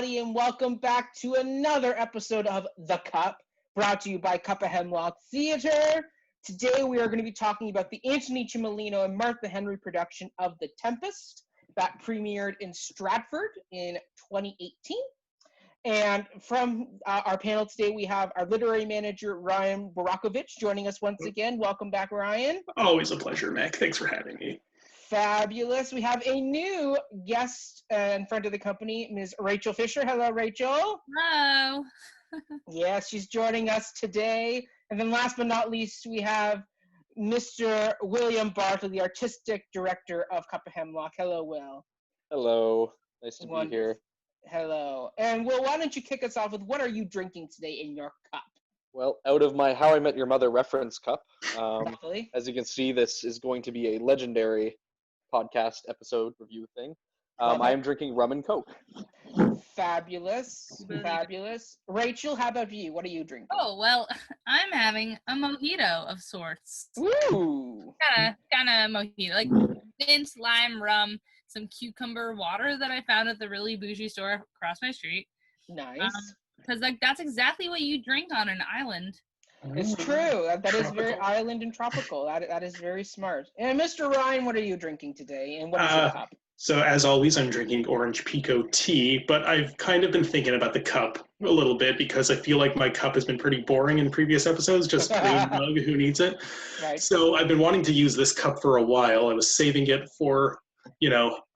everybody, and welcome back to another episode of The Cup, brought to you by Cup of Hemlock Theatre. Today we are going to be talking about the Antoni Cimolino and Martha Henry production of The Tempest that premiered in Stratford in 2018. And from our panel today, we have our literary manager, Ryan Borochovitz, joining us once again. Welcome back, Ryan. Always a pleasure, Mac. Thanks for having me. Fabulous. We have a new guest in front of the company, Ms. Rachel Fisher. Hello, Rachel. Hello. Yes, she's joining us today. And then last but not least, we have Mr. William Bartley, the artistic director of Cup of Hemlock. Hello, Will. Hello. Nice to be here. Hello. And Will, why don't you kick us off with what are you drinking today in your cup? Well, out of my How I Met Your Mother reference cup, Exactly. as you can see, this is going to be a legendary podcast episode review thing. I am drinking rum and Coke. Fabulous. Fabulous. Rachel, how about you? What are you drinking? Oh, well, I'm having a mojito of sorts. Ooh. Kind of mojito, like mint, lime, rum, some cucumber water that I found at the really bougie store across my street. Nice. Because that's exactly what you drink on an island. It's true. That is very island and tropical. That is very smart. And Mr. Ryan, what are you drinking today? And what is your cup? So as always, I'm drinking orange pico tea, but I've kind of been thinking about the cup a little bit because I feel like my cup has been pretty boring in previous episodes, just plain mug, who needs it? Right. So I've been wanting to use this cup for a while. I was saving it for,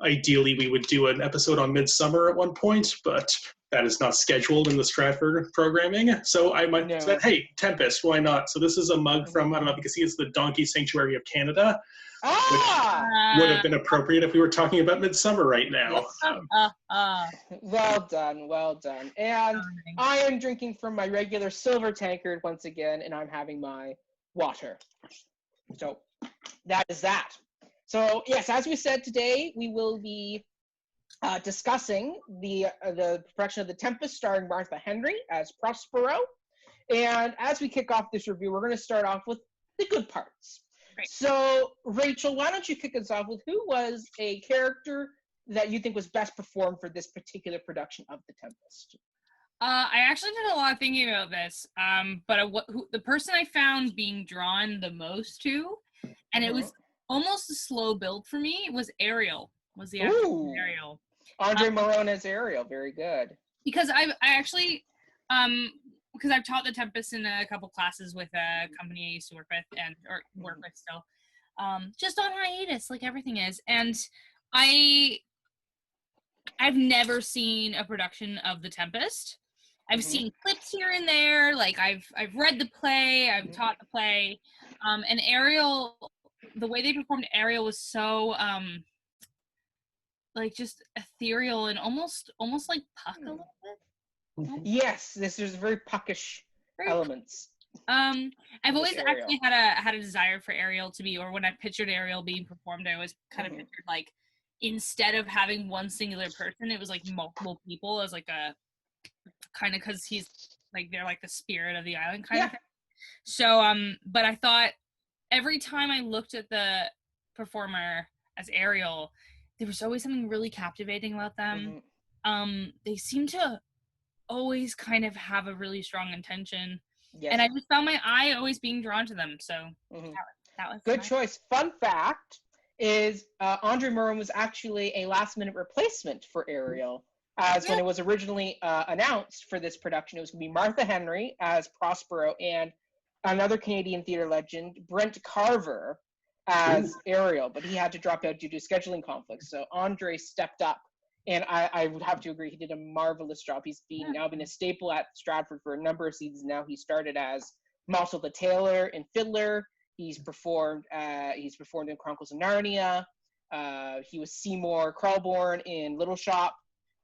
ideally we would do an episode on Midsummer at one point, but that is not scheduled in the Stratford programming. So I might say, hey, Tempest, why not? So this is a mug from, I don't know if you can see, it's the Donkey Sanctuary of Canada. Which would have been appropriate if we were talking about Midsummer right now. Well done, well done. And I am drinking from my regular silver tankard once again, and I'm having my water. So that is that. So yes, as we said today, we will be discussing the production of The Tempest starring Martha Henry as Prospero. And as we kick off this review, we're going to start off with the good parts. Right. So, Rachel, why don't you kick us off with who was a character that you think was best performed for this particular production of The Tempest? I actually did a lot of thinking about this, but the person I found being drawn the most to, and it was almost a slow build for me, was Ariel. Was the actual Ariel. Andre Marone as Ariel, very good. Because I actually, because I've taught The Tempest in a couple classes with a company I used to work with work with still, just on hiatus, like everything is. And I've never seen a production of The Tempest. I've seen clips here and there. Like I've read the play, I've taught the play, and Ariel, the way they performed Ariel was so like just ethereal and almost like Puck a little bit. Yes, there's very puckish elements. I've always actually had a desire for Ariel to be, or when I pictured Ariel being performed, I always kind of pictured like instead of having one singular person, it was like multiple people as like a kind of because he's like they're like the spirit of the island kind of thing. So but I thought every time I looked at the performer as Ariel, there was always something really captivating about them. They seem to always kind of have a really strong intention, and I just found my eye always being drawn to them. So that was good choice. Fun fact is Andre Marone was actually a last-minute replacement for Ariel, as when it was originally announced for this production, it was going to be Martha Henry as Prospero and another Canadian theater legend, Brent Carver, as Ariel, but he had to drop out due to scheduling conflicts. So Andre stepped up, and I would have to agree, he did a marvelous job. He's now been a staple at Stratford for a number of seasons now. He started as Marshall the Tailor in Fiddler. He's performed in Chronicles of Narnia. He was Seymour Krelborn in Little Shop,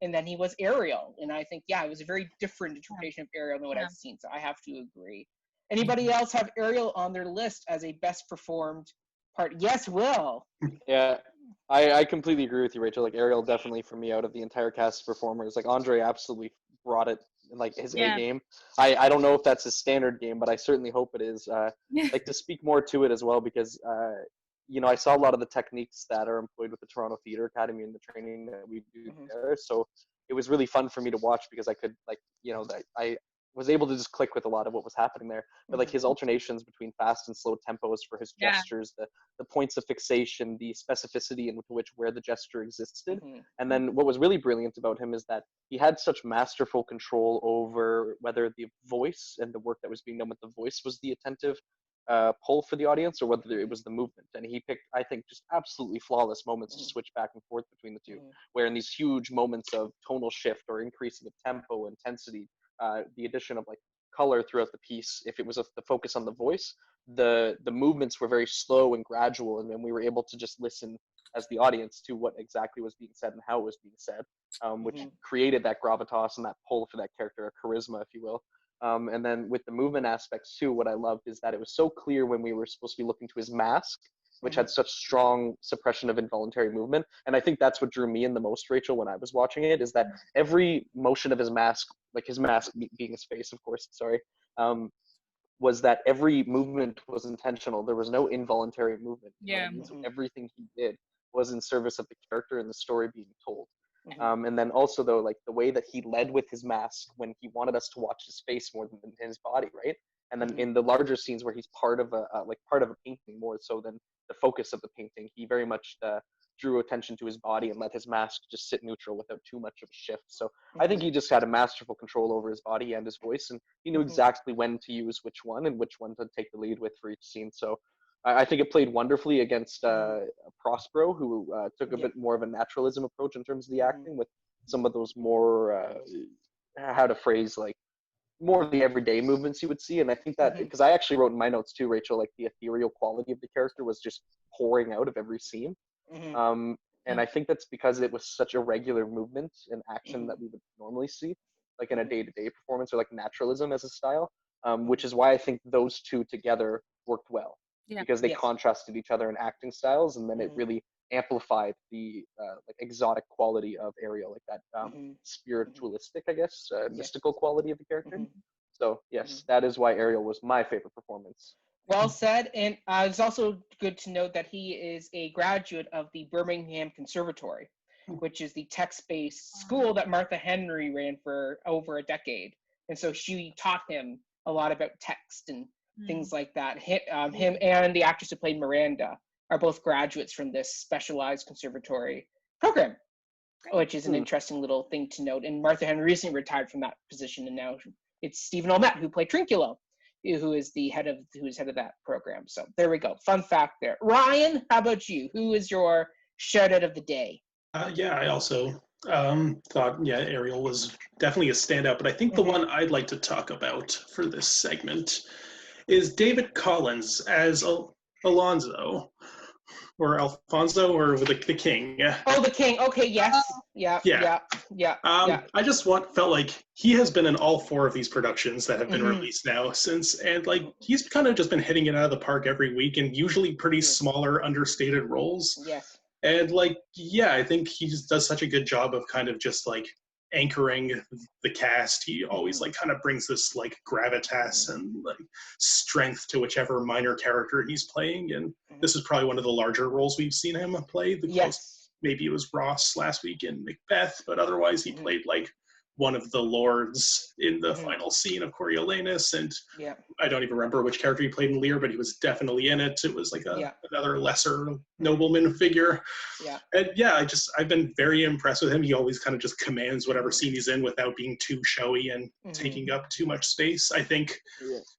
and then he was Ariel. And I think, it was a very different interpretation of Ariel than what I've seen. So I have to agree. Anybody else have Ariel on their list as a best performed part? Yes, Will. Yeah, I completely agree with you, Rachel. Like Ariel, definitely for me, out of the entire cast of performers, like Andre absolutely brought it in like his A game. I don't know if that's his standard game, but I certainly hope it is. Like to speak more to it as well, because I saw a lot of the techniques that are employed with the Toronto Theatre Academy and the training that we do there. So it was really fun for me to watch because I could I was able to just click with a lot of what was happening there. But like his alternations between fast and slow tempos for his gestures, the points of fixation, the specificity in which where the gesture existed. And then what was really brilliant about him is that he had such masterful control over whether the voice and the work that was being done with the voice was the attentive pull for the audience or whether it was the movement. And he picked, I think, just absolutely flawless moments to switch back and forth between the two, where in these huge moments of tonal shift or increasing of tempo, intensity, the addition of like color throughout the piece, if it was the focus on the voice, the movements were very slow and gradual, and then we were able to just listen as the audience to what exactly was being said and how it was being said, which created that gravitas and that pull for that character, a charisma, if you will. And then with the movement aspects too, what I loved is that it was so clear when we were supposed to be looking to his mask, which had such strong suppression of involuntary movement. And I think that's what drew me in the most, Rachel, when I was watching it, is that every motion of his mask, like his mask being his face, of course, was that every movement was intentional. There was no involuntary movement. So everything he did was in service of the character and the story being told. And then also though, like the way that he led with his mask when he wanted us to watch his face more than his body, right? And then in the larger scenes where he's part of a painting more so than the focus of the painting, he very much drew attention to his body and let his mask just sit neutral without too much of a shift. So I think he just had a masterful control over his body and his voice, and he knew exactly when to use which one and which one to take the lead with for each scene. So I think it played wonderfully against Prospero, who took a bit more of a naturalism approach in terms of the acting, with some of those more, how to phrase, like, more of the everyday movements you would see. And I think that, because I actually wrote in my notes too, Rachel, like the ethereal quality of the character was just pouring out of every scene. And I think that's because it was such a regular movement and action that we would normally see, like in a day-to-day performance, or like naturalism as a style, which is why I think those two together worked well. Because they contrasted each other in acting styles, and then it really amplified the like exotic quality of Ariel, like that spiritualistic, I guess, mystical quality of the character. So yes, that is why Ariel was my favorite performance. Well said. And it's also good to note that he is a graduate of the Birmingham Conservatory, which is the text-based school that Martha Henry ran for over a decade. And so she taught him a lot about text and things like that. Him and the actress who played Miranda are both graduates from this specialized conservatory program, which is an interesting little thing to note. And Martha Henry recently retired from that position, and now it's Stephen Olmett, who played Trinculo, who is head of that program. So there we go. Fun fact there. Ryan, how about you? Who is your shout out of the day? I also thought, Ariel was definitely a standout, but I think the one I'd like to talk about for this segment is David Collins as Alonso, or Alfonso, or the king. Oh, the king. Okay, yes. Yeah. I just felt like he has been in all 4 of these productions that have been released now and like he's kind of just been hitting it out of the park every week, and usually pretty smaller, understated roles. Yes. And like, I think he just does such a good job of kind of just like anchoring the cast. He always like kind of brings this like gravitas and like strength to whichever minor character he's playing, and this is probably one of the larger roles we've seen him play. Maybe it was Ross last week in Macbeth, but otherwise he played like one of the lords in the final scene of Coriolanus, and I don't even remember which character he played in Lear, but he was definitely in it. It was like another lesser nobleman figure. And I've been very impressed with him. He always kind of just commands whatever scene he's in without being too showy and taking up too much space. I think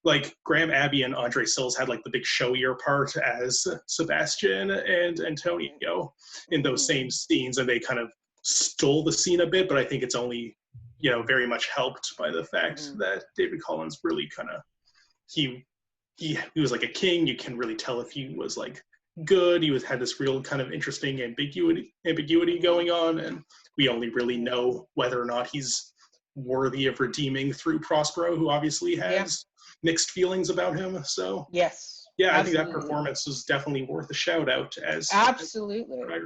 like Graham Abbey and Andre Sills had like the big showier part as Sebastian and Antonio in those same scenes, and they kind of stole the scene a bit, but I think it's only very much helped by the fact that David Collins really kind of he was like a king. You can really tell if he was like good. He had this real kind of interesting ambiguity going on, and we only really know whether or not he's worthy of redeeming through Prospero, who obviously has mixed feelings about him. So I think that performance was definitely worth a shout out. Absolutely.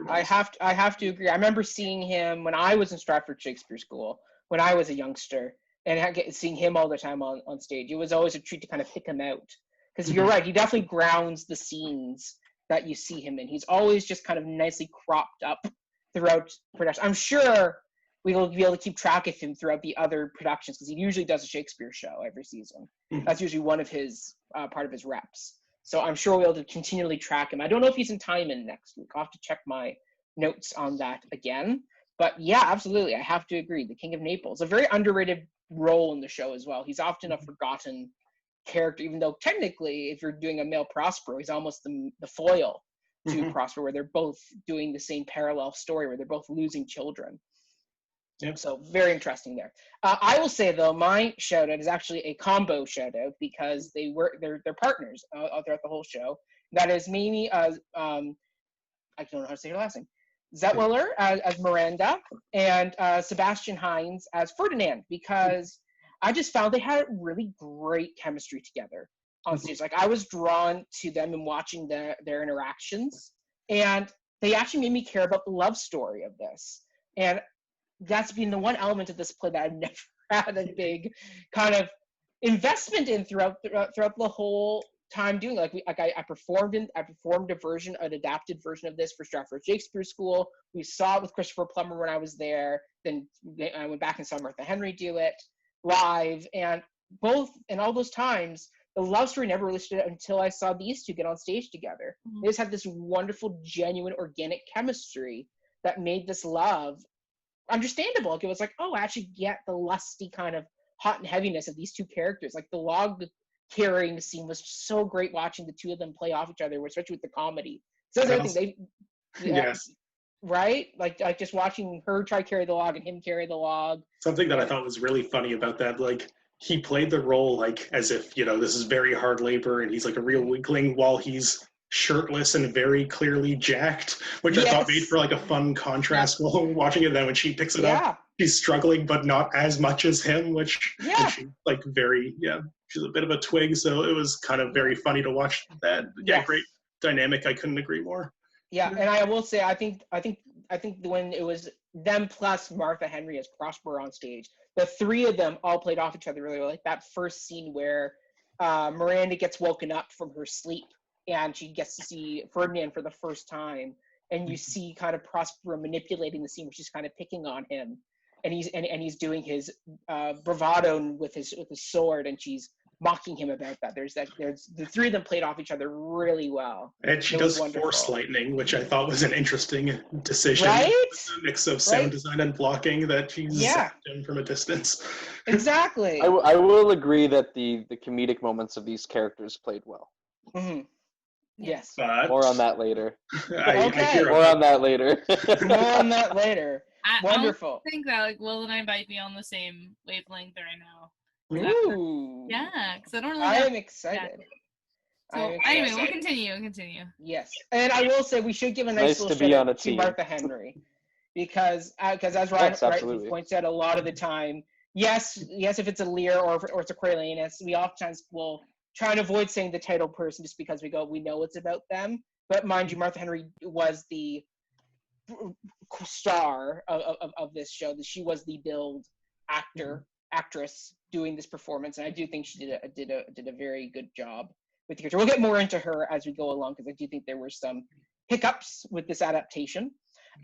I have to agree. I remember seeing him when I was in Stratford Shakespeare School, when I was a youngster, and seeing him all the time on stage. It was always a treat to kind of pick him out, because you're right, he definitely grounds the scenes that you see him in. He's always just kind of nicely cropped up throughout production. I'm sure we'll be able to keep track of him throughout the other productions, because he usually does a Shakespeare show every season. That's usually one of his part of his reps. So I'm sure we'll be able to continually track him. I don't know if he's in Timon next week. I'll have to check my notes on that again. But yeah, absolutely, I have to agree. The King of Naples, a very underrated role in the show as well. He's often a forgotten character, even though technically, if you're doing a male Prospero, he's almost the foil to Prospero, where they're both doing the same parallel story, where they're both losing children. Yep. So very interesting there. I will say though, my shout out is actually a combo shout out, because they're partners throughout the whole show. That is Mimi, I don't know how to say her last name, Zetweller as Miranda, and Sebastian Hines as Ferdinand, because I just found they had really great chemistry together on stage. Like, I was drawn to them and watching their interactions, and they actually made me care about the love story of this. And that's been the one element of this play that I've never had a big kind of investment in throughout the whole time doing. I performed an adapted version of this for Stratford Shakespeare School. We saw it with Christopher Plummer when I was there. Then I went back and saw Martha Henry do it live, and all those times the love story never really stood out until I saw these two get on stage together. They just had this wonderful, genuine, organic chemistry that made this love understandable. Like, it was like, oh, I actually get the lusty kind of hot and heaviness of these two characters. Like, the log carrying scene was so great, watching the two of them play off each other, especially with the comedy. So Yes. Right? Like just watching her try to carry the log and him carry the log. Something that I thought was really funny about that, like, he played the role like as if, this is very hard labor and he's like a real weakling, while he's shirtless and very clearly jacked, which I thought made for like a fun contrast while watching it. Then when she picks it up, she's struggling, but not as much as him, which she's like she's a bit of a twig, so it was kind of very funny to watch that. Great dynamic. I couldn't agree more. And I will say, I think when it was them plus Martha Henry as Prospero on stage, the three of them all played off each other really well. Like that first scene where Miranda gets woken up from her sleep and she gets to see Ferdinand for the first time, and you see kind of Prospero manipulating the scene where she's kind of picking on him, and he's doing his bravado with his sword, and she's mocking him about that. There's the three of them played off each other really well. And she does force lightning, which I thought was an interesting decision. Right? A mix of sound design and blocking that she zapped him from a distance. Exactly. I will agree that the comedic moments of these characters played well. Mm-hmm. Yes. But more on that later. More on that later. More on that later. Wonderful. I think that like Will and I might be on the same wavelength right now. Ooh. Yeah, because I don't really. I am excited. So anyway, we'll continue. Yes, and I will say we should give a nice little shout out to Martha Henry, because as Ryan rightly points out, a lot of the time, yes, if it's a Lear or it's a Coriolanus, we oftentimes will try and avoid saying the title person just because we know it's about them. But mind you, Martha Henry was the star of this show. That she was the billed actress doing this performance, and I do think she did a very good job with the character. We'll get more into her as we go along, because I do think there were some hiccups with this adaptation,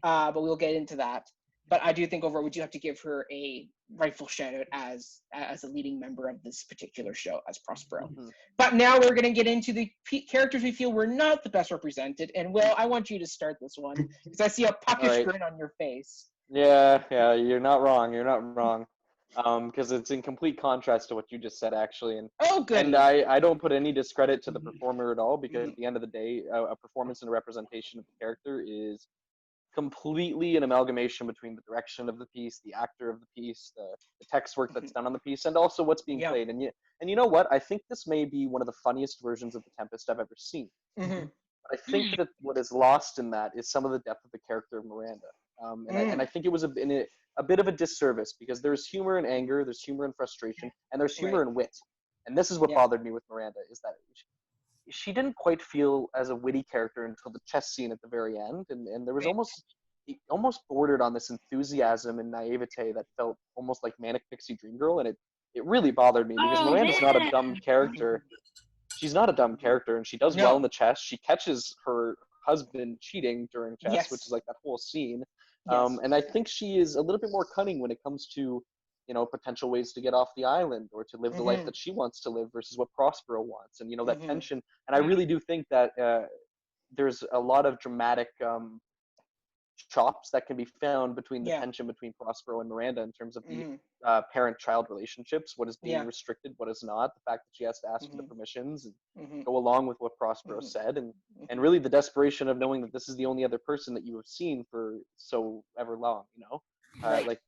but we'll get into that. But I do think overall we do have to give her a rightful shout out as a leading member of this particular show as Prospero. Mm-hmm. But now we're going to get into the characters we feel were not the best represented. And Will, I want you to start this one, because I see a puckish grin on your face. Yeah, you're not wrong. Because it's in complete contrast to what you just said, actually. And good. And I don't put any discredit to the performer at all, because at the end of the day, a performance and a representation of the character is completely an amalgamation between the direction of the piece, the actor of the piece, the text work that's done on the piece, and also what's being played. And you know what? I think this may be one of the funniest versions of the Tempest I've ever seen. Mm-hmm. But I think that what is lost in that is some of the depth of the character of Miranda. And I think it was a bit of a disservice, because there's humor and anger, there's humor and frustration, and there's humor and wit. And this is what bothered me with Miranda, is that she didn't quite feel as a witty character until the chess scene at the very end, and there was almost bordered on this enthusiasm and naivete that felt almost like Manic Pixie Dream Girl, and it really bothered me, because Miranda's not a dumb character. She's not a dumb character, and she does well in the chess. She catches her husband cheating during chess, which is like that whole scene. Yes. And I think she is a little bit more cunning when it comes to, potential ways to get off the island or to live the life that she wants to live versus what Prospero wants, and that tension. And I really do think that there's a lot of dramatic chops that can be found between the tension between Prospero and Miranda in terms of the parent-child relationships, what is being restricted, what is not, the fact that she has to ask for the permissions and go along with what Prospero said, and really the desperation of knowing that this is the only other person that you have seen for so ever long, like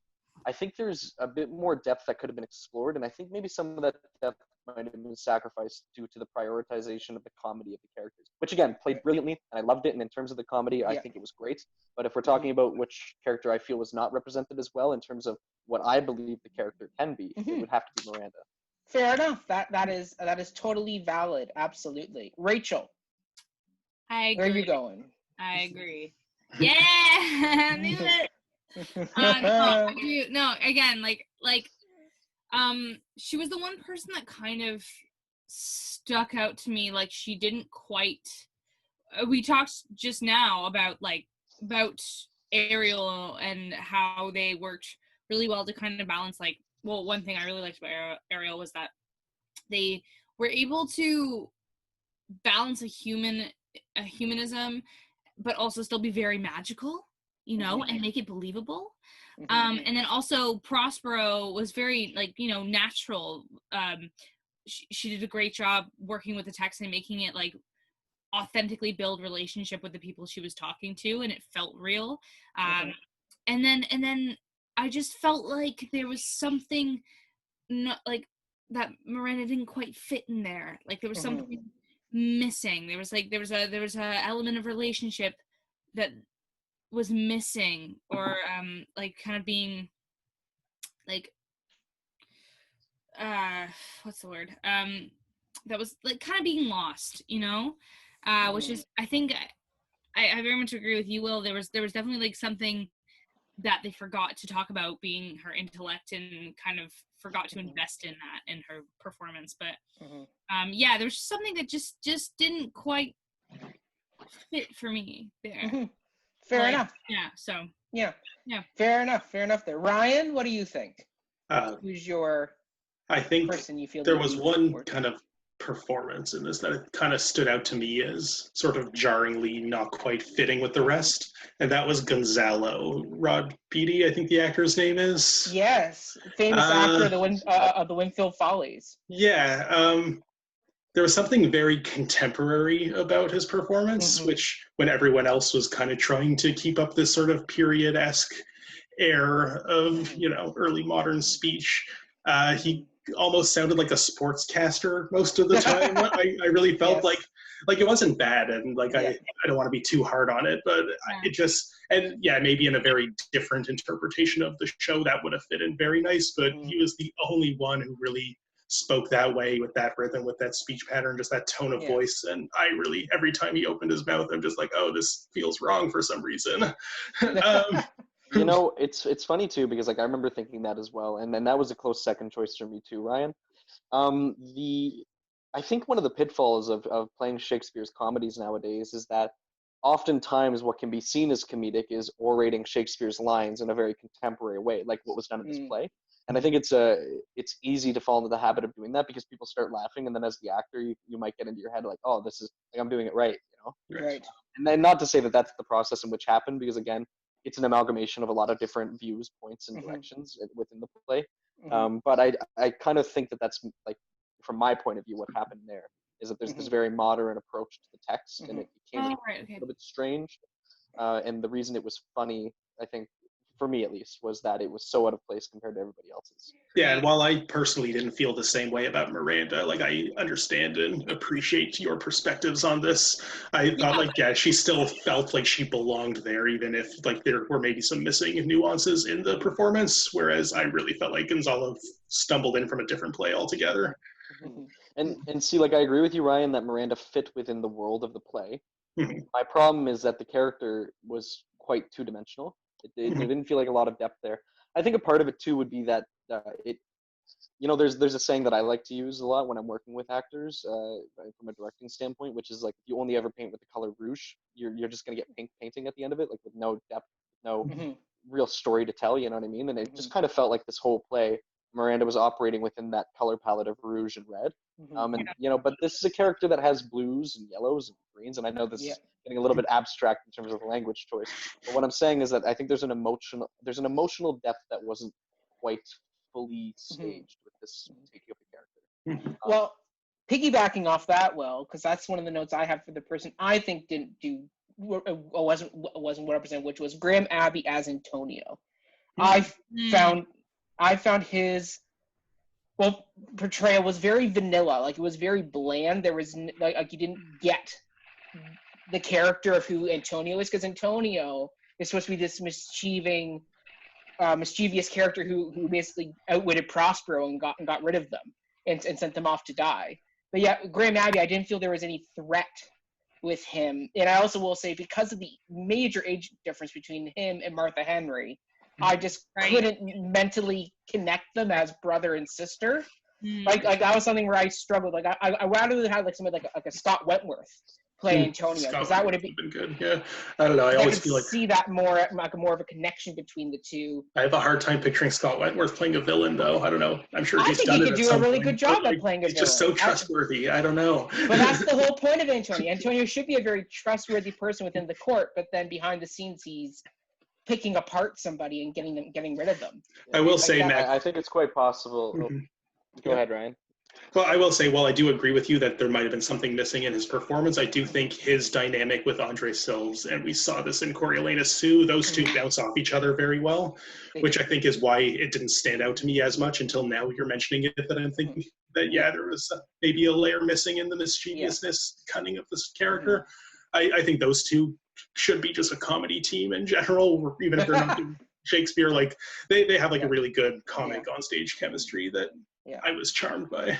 I think there's a bit more depth that could have been explored, and I think maybe some of that depth might have been sacrificed due to the prioritization of the comedy of the characters, which again played brilliantly, and I loved it. And in terms of the comedy, I think it was great. But if we're talking about which character I feel was not represented as well in terms of what I believe the character can be, it would have to be Miranda. Fair enough. That is totally valid. Absolutely. Rachel, I agree. where are you going? I agree. Yeah, I knew it. No, again, she was the one person that kind of stuck out to me. Like, she didn't quite. We talked just now about Ariel and how they worked really well to kind of balance. One thing I really liked about Ariel was that they were able to balance a humanism, but also still be very magical. And make it believable. And then also Prospero was very natural. She did a great job working with the text and making it authentically build relationship with the people she was talking to, and it felt real. And then I just felt like there was something not that Miranda didn't quite fit in there. There was something missing. There was a element of relationship that was missing, or kind of being what's the word, that was kind of being lost, which is, I think I very much agree with you, Will. There was definitely something that they forgot to talk about, being her intellect, and kind of forgot to invest in that in her performance. But there was something that just didn't quite fit for me there. Fair enough. Yeah. So. Yeah. Fair enough there. Ryan, what do you think? Who's your? I think person you feel there was one kind of performance in this that kind of stood out to me as sort of jarringly not quite fitting with the rest, and that was Gonzalo Rod Beatty, I think the actor's name is. Yes, famous actor of the Winfield Follies. Yeah. There was something very contemporary about his performance, which, when everyone else was kind of trying to keep up this sort of period-esque air of, early modern speech, he almost sounded like a sportscaster most of the time. I really felt like it wasn't bad, and I don't want to be too hard on it, but it just, and maybe in a very different interpretation of the show that would have fit in very nice, but he was the only one who really spoke that way, with that rhythm, with that speech pattern, just that tone of voice. And I really, every time he opened his mouth, I'm just like, oh, this feels wrong for some reason. It's funny too, because I remember thinking that as well, and then that was a close second choice for me too, Ryan. I think one of the pitfalls of playing Shakespeare's comedies nowadays is that oftentimes what can be seen as comedic is orating Shakespeare's lines in a very contemporary way, like what was done in this play. And I think it's easy to fall into the habit of doing that, because people start laughing, and then as the actor, you might get into your head oh, this is I'm doing it right, Right. And then, not to say that that's the process in which happened, because again, it's an amalgamation of a lot of different views, points, and directions within the play. But I kind of think that that's from my point of view, what happened there is that there's this very modern approach to the text, and it became a little bit strange. And the reason it was funny, I think, for me at least, was that it was so out of place compared to everybody else's. Yeah, and while I personally didn't feel the same way about Miranda, I understand and appreciate your perspectives on this. I thought, she still felt like she belonged there, even if there were maybe some missing nuances in the performance, whereas I really felt like Gonzalo stumbled in from a different play altogether. And see, I agree with you, Ryan, that Miranda fit within the world of the play. My problem is that the character was quite two-dimensional. There didn't feel like a lot of depth there. I think a part of it too would be that there's a saying that I like to use a lot when I'm working with actors from a directing standpoint, which is like, if you only ever paint with the color rouge, you're just going to get pink painting at the end of it, like with no depth, no real story to tell, you know what I mean? And it just kind of felt like this whole play, Miranda was operating within that color palette of rouge and red. But this is a character that has blues and yellows and greens, and I know this is getting a little bit abstract in terms of the language choice, but what I'm saying is that I think there's an emotional depth that wasn't quite fully staged with this taking of the character. Well, piggybacking off that, because that's one of the notes I have for the person I think didn't do, wasn't 100%, which was Graham Abbey as Antonio. I found his portrayal was very vanilla. Like, it was very bland. There was like you didn't get the character of who Antonio is, because Antonio is supposed to be this mischievous character who basically outwitted Prospero and got rid of them and sent them off to die. But yeah, Graham Abbey, I didn't feel there was any threat with him. And I also will say, because of the major age difference between him and Martha Henry, I just couldn't mentally connect them as brother and sister. Like that was something where I struggled. Like I rather have like somebody like a Scott Wentworth play Antonio, because that would have been good. Yeah, I don't know. I always feel like see that more of a connection between the two. I have a hard time picturing Scott Wentworth playing a villain, though. I don't know. I'm sure he's done it. I think he could do a really good job at playing a villain. He's just so trustworthy. I don't know. But that's the whole point of Antonio. Antonio should be a very trustworthy person within the court, but then behind the scenes, he's picking apart somebody and getting rid of them. I will say, Mac, I think it's quite possible. Go ahead, Ryan. Well, I will say, while I do agree with you that there might have been something missing in his performance, I do think his dynamic with Andre Sills, and we saw this in Coriolanus Sue, those two bounce off each other very well, which I think is why it didn't stand out to me as much until now you're mentioning it, that I'm thinking that, there was maybe a layer missing in the mischievousness, cunning of this character. I think those two should be just a comedy team in general, even if they're not doing Shakespeare. Like, they have like a really good comic on stage chemistry that I was charmed by.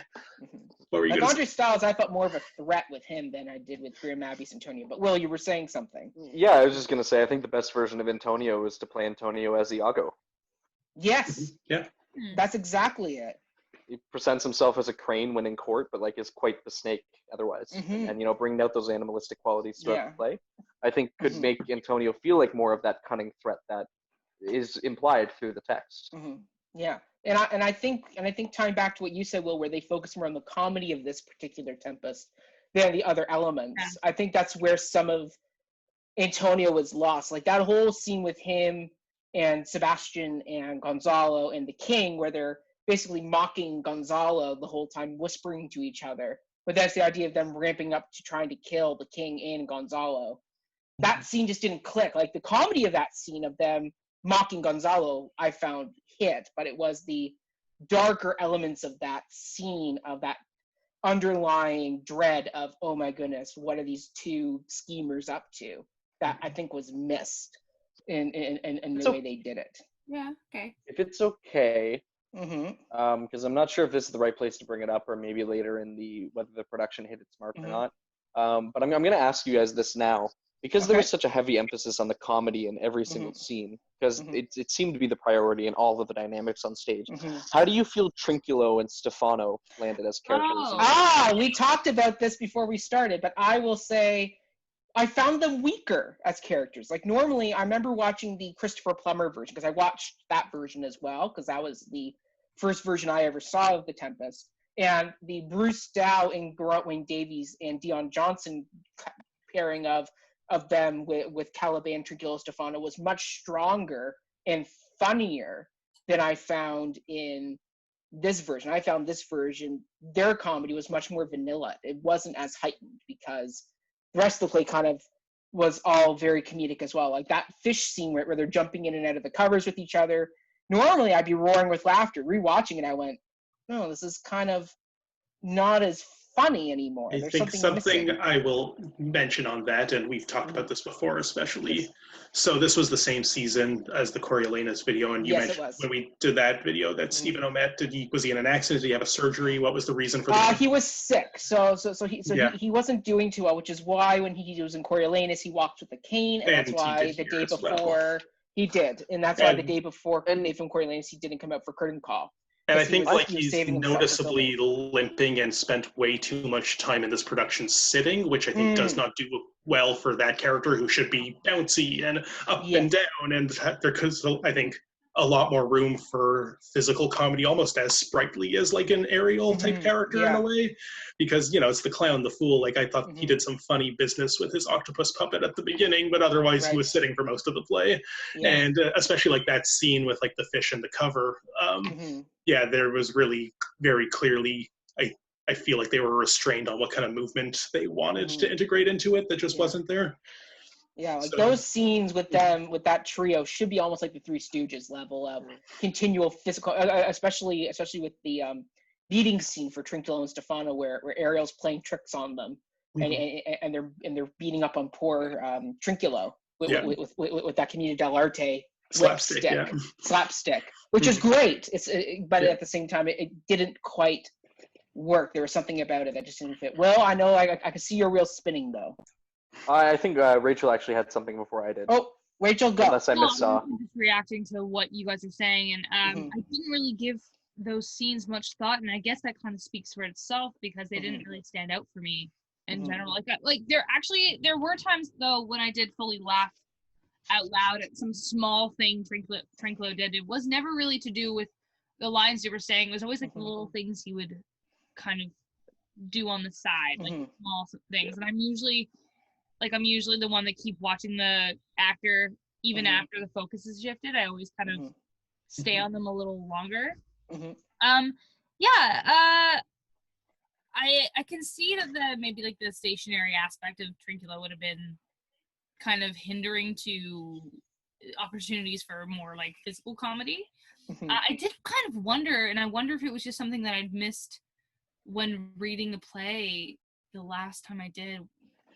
What were you like Andre Styles, I felt more of a threat with him than I did with Graham Abbey's Antonio. But Will, you were saying something. Yeah, I was just gonna say, I think the best version of Antonio is to play Antonio as Iago. Yes. Yeah. That's exactly it. He presents himself as a crane when in court, but like is quite the snake otherwise. And bringing out those animalistic qualities throughout the play, I think could make Antonio feel like more of that cunning threat that is implied through the text. Yeah. And I think tying back to what you said, Will, where they focus more on the comedy of this particular Tempest than the other elements, I think that's where some of Antonio was lost. Like that whole scene with him and Sebastian and Gonzalo and the king, where they're basically mocking Gonzalo the whole time, whispering to each other. But that's the idea of them ramping up to trying to kill the king and Gonzalo. That scene just didn't click. Like the comedy of that scene of them mocking Gonzalo, I found hit, but it was the darker elements of that scene, of that underlying dread of, oh my goodness, what are these two schemers up to, that I think was missed in the way they did it. Yeah, okay. If it's okay, because I'm not sure if this is the right place to bring it up, or maybe later in whether the production hit its mark or not. But I'm going to ask you guys this now, because there was such a heavy emphasis on the comedy in every single scene, because it seemed to be the priority in all of the dynamics on stage. How do you feel Trinculo and Stefano landed as characters? We talked about this before we started, but I will say I found them weaker as characters. Like normally, I remember watching the Christopher Plummer version, because I watched that version as well, because that was the first version I ever saw of The Tempest. And the Bruce Dow and Garrett Wayne Davies and Dion Johnson pairing of them with Caliban, Trinculo, Stefano was much stronger and funnier than I found in this version. I found this version, their comedy was much more vanilla. It wasn't as heightened, because the rest of the play kind of was all very comedic as well. Like that fish scene where they're jumping in and out of the covers with each other. Normally I'd be roaring with laughter. Rewatching it, I went, no, this is kind of not as funny anymore. I think something I will mention on that, and we've talked about this before, especially. So this was the same season as the Coriolanus video, and you mentioned when we did that video that Stephen O'Met, was he in an accident? Did he have a surgery? What was the reason for that? He was sick, so he wasn't doing too well, which is why when he was in Coriolanus, he walked with a cane, and that's why the day before he did, and that's why the day before from Coriolanus he didn't come out for curtain call. And I think like he was he's saving himself for noticeably limping and spent way too much time in this production sitting, which I think does not do well for that character who should be bouncy and up and down. And there could, I think, a lot more room for physical comedy, almost as sprightly as like an Ariel type character in a way, because it's the clown, the fool. Like I thought he did some funny business with his octopus puppet at the beginning, but otherwise he was sitting for most of the play. And especially like that scene with like the fish and the cover. There was really very clearly, I feel like they were restrained on what kind of movement they wanted to integrate into it that just wasn't there. Yeah, like those scenes with them, with that trio, should be almost like the Three Stooges level of continual physical, especially with the beating scene for Trinculo and Stefano, where Ariel's playing tricks on them, and they're beating up on poor Trinculo with that Commedia dell'arte slapstick, which is great. But at the same time, it didn't quite work. There was something about it that just didn't fit. Well, I know I could see your reel spinning though. I think Rachel actually had something before I did. Oh, Rachel, go. Unless I missaw. I'm just reacting to what you guys are saying, and I didn't really give those scenes much thought, and I guess that kind of speaks for itself because they didn't really stand out for me in general. Like there were times though when I did fully laugh out loud at some small thing Trinculo did. It was never really to do with the lines they were saying. It was always like the little things he would kind of do on the side, like small things. And I'm usually the one that keep watching the actor even after the focus is shifted. I always kind of stay on them a little longer. I can see that maybe like the stationary aspect of Trinculo would have been kind of hindering to opportunities for more like physical comedy. I did kind of wonder, and I wonder if it was just something that I'd missed when reading the play the last time I did,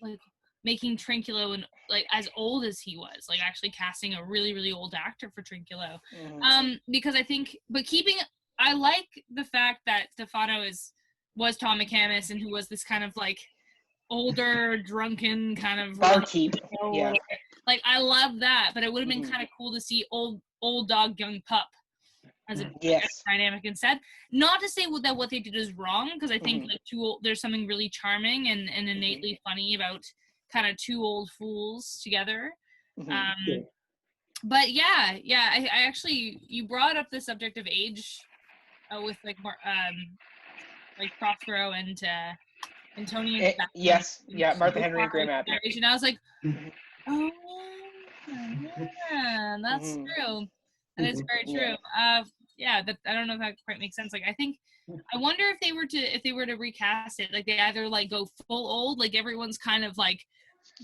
like making Trinculo and like as old as he was, like actually casting a really, really old actor for Trinculo. Because I like the fact that Stefano was Tom McCamus and who was this kind of like older, drunken kind of barkeep. Like I love that, but it would have been kind of cool to see old dog, young pup as a dynamic instead. Not to say that what they did is wrong, because I think like there's something really charming and innately funny about kind of two old fools together. But I actually, you brought up the subject of age with like more like Prospero and Antoni. Martha Henry and Graham Abney. And I was like, oh yeah, that's true. That is very true. That I don't know if that quite makes sense. Like I wonder if they were to recast it, like they either like go full old, like everyone's kind of like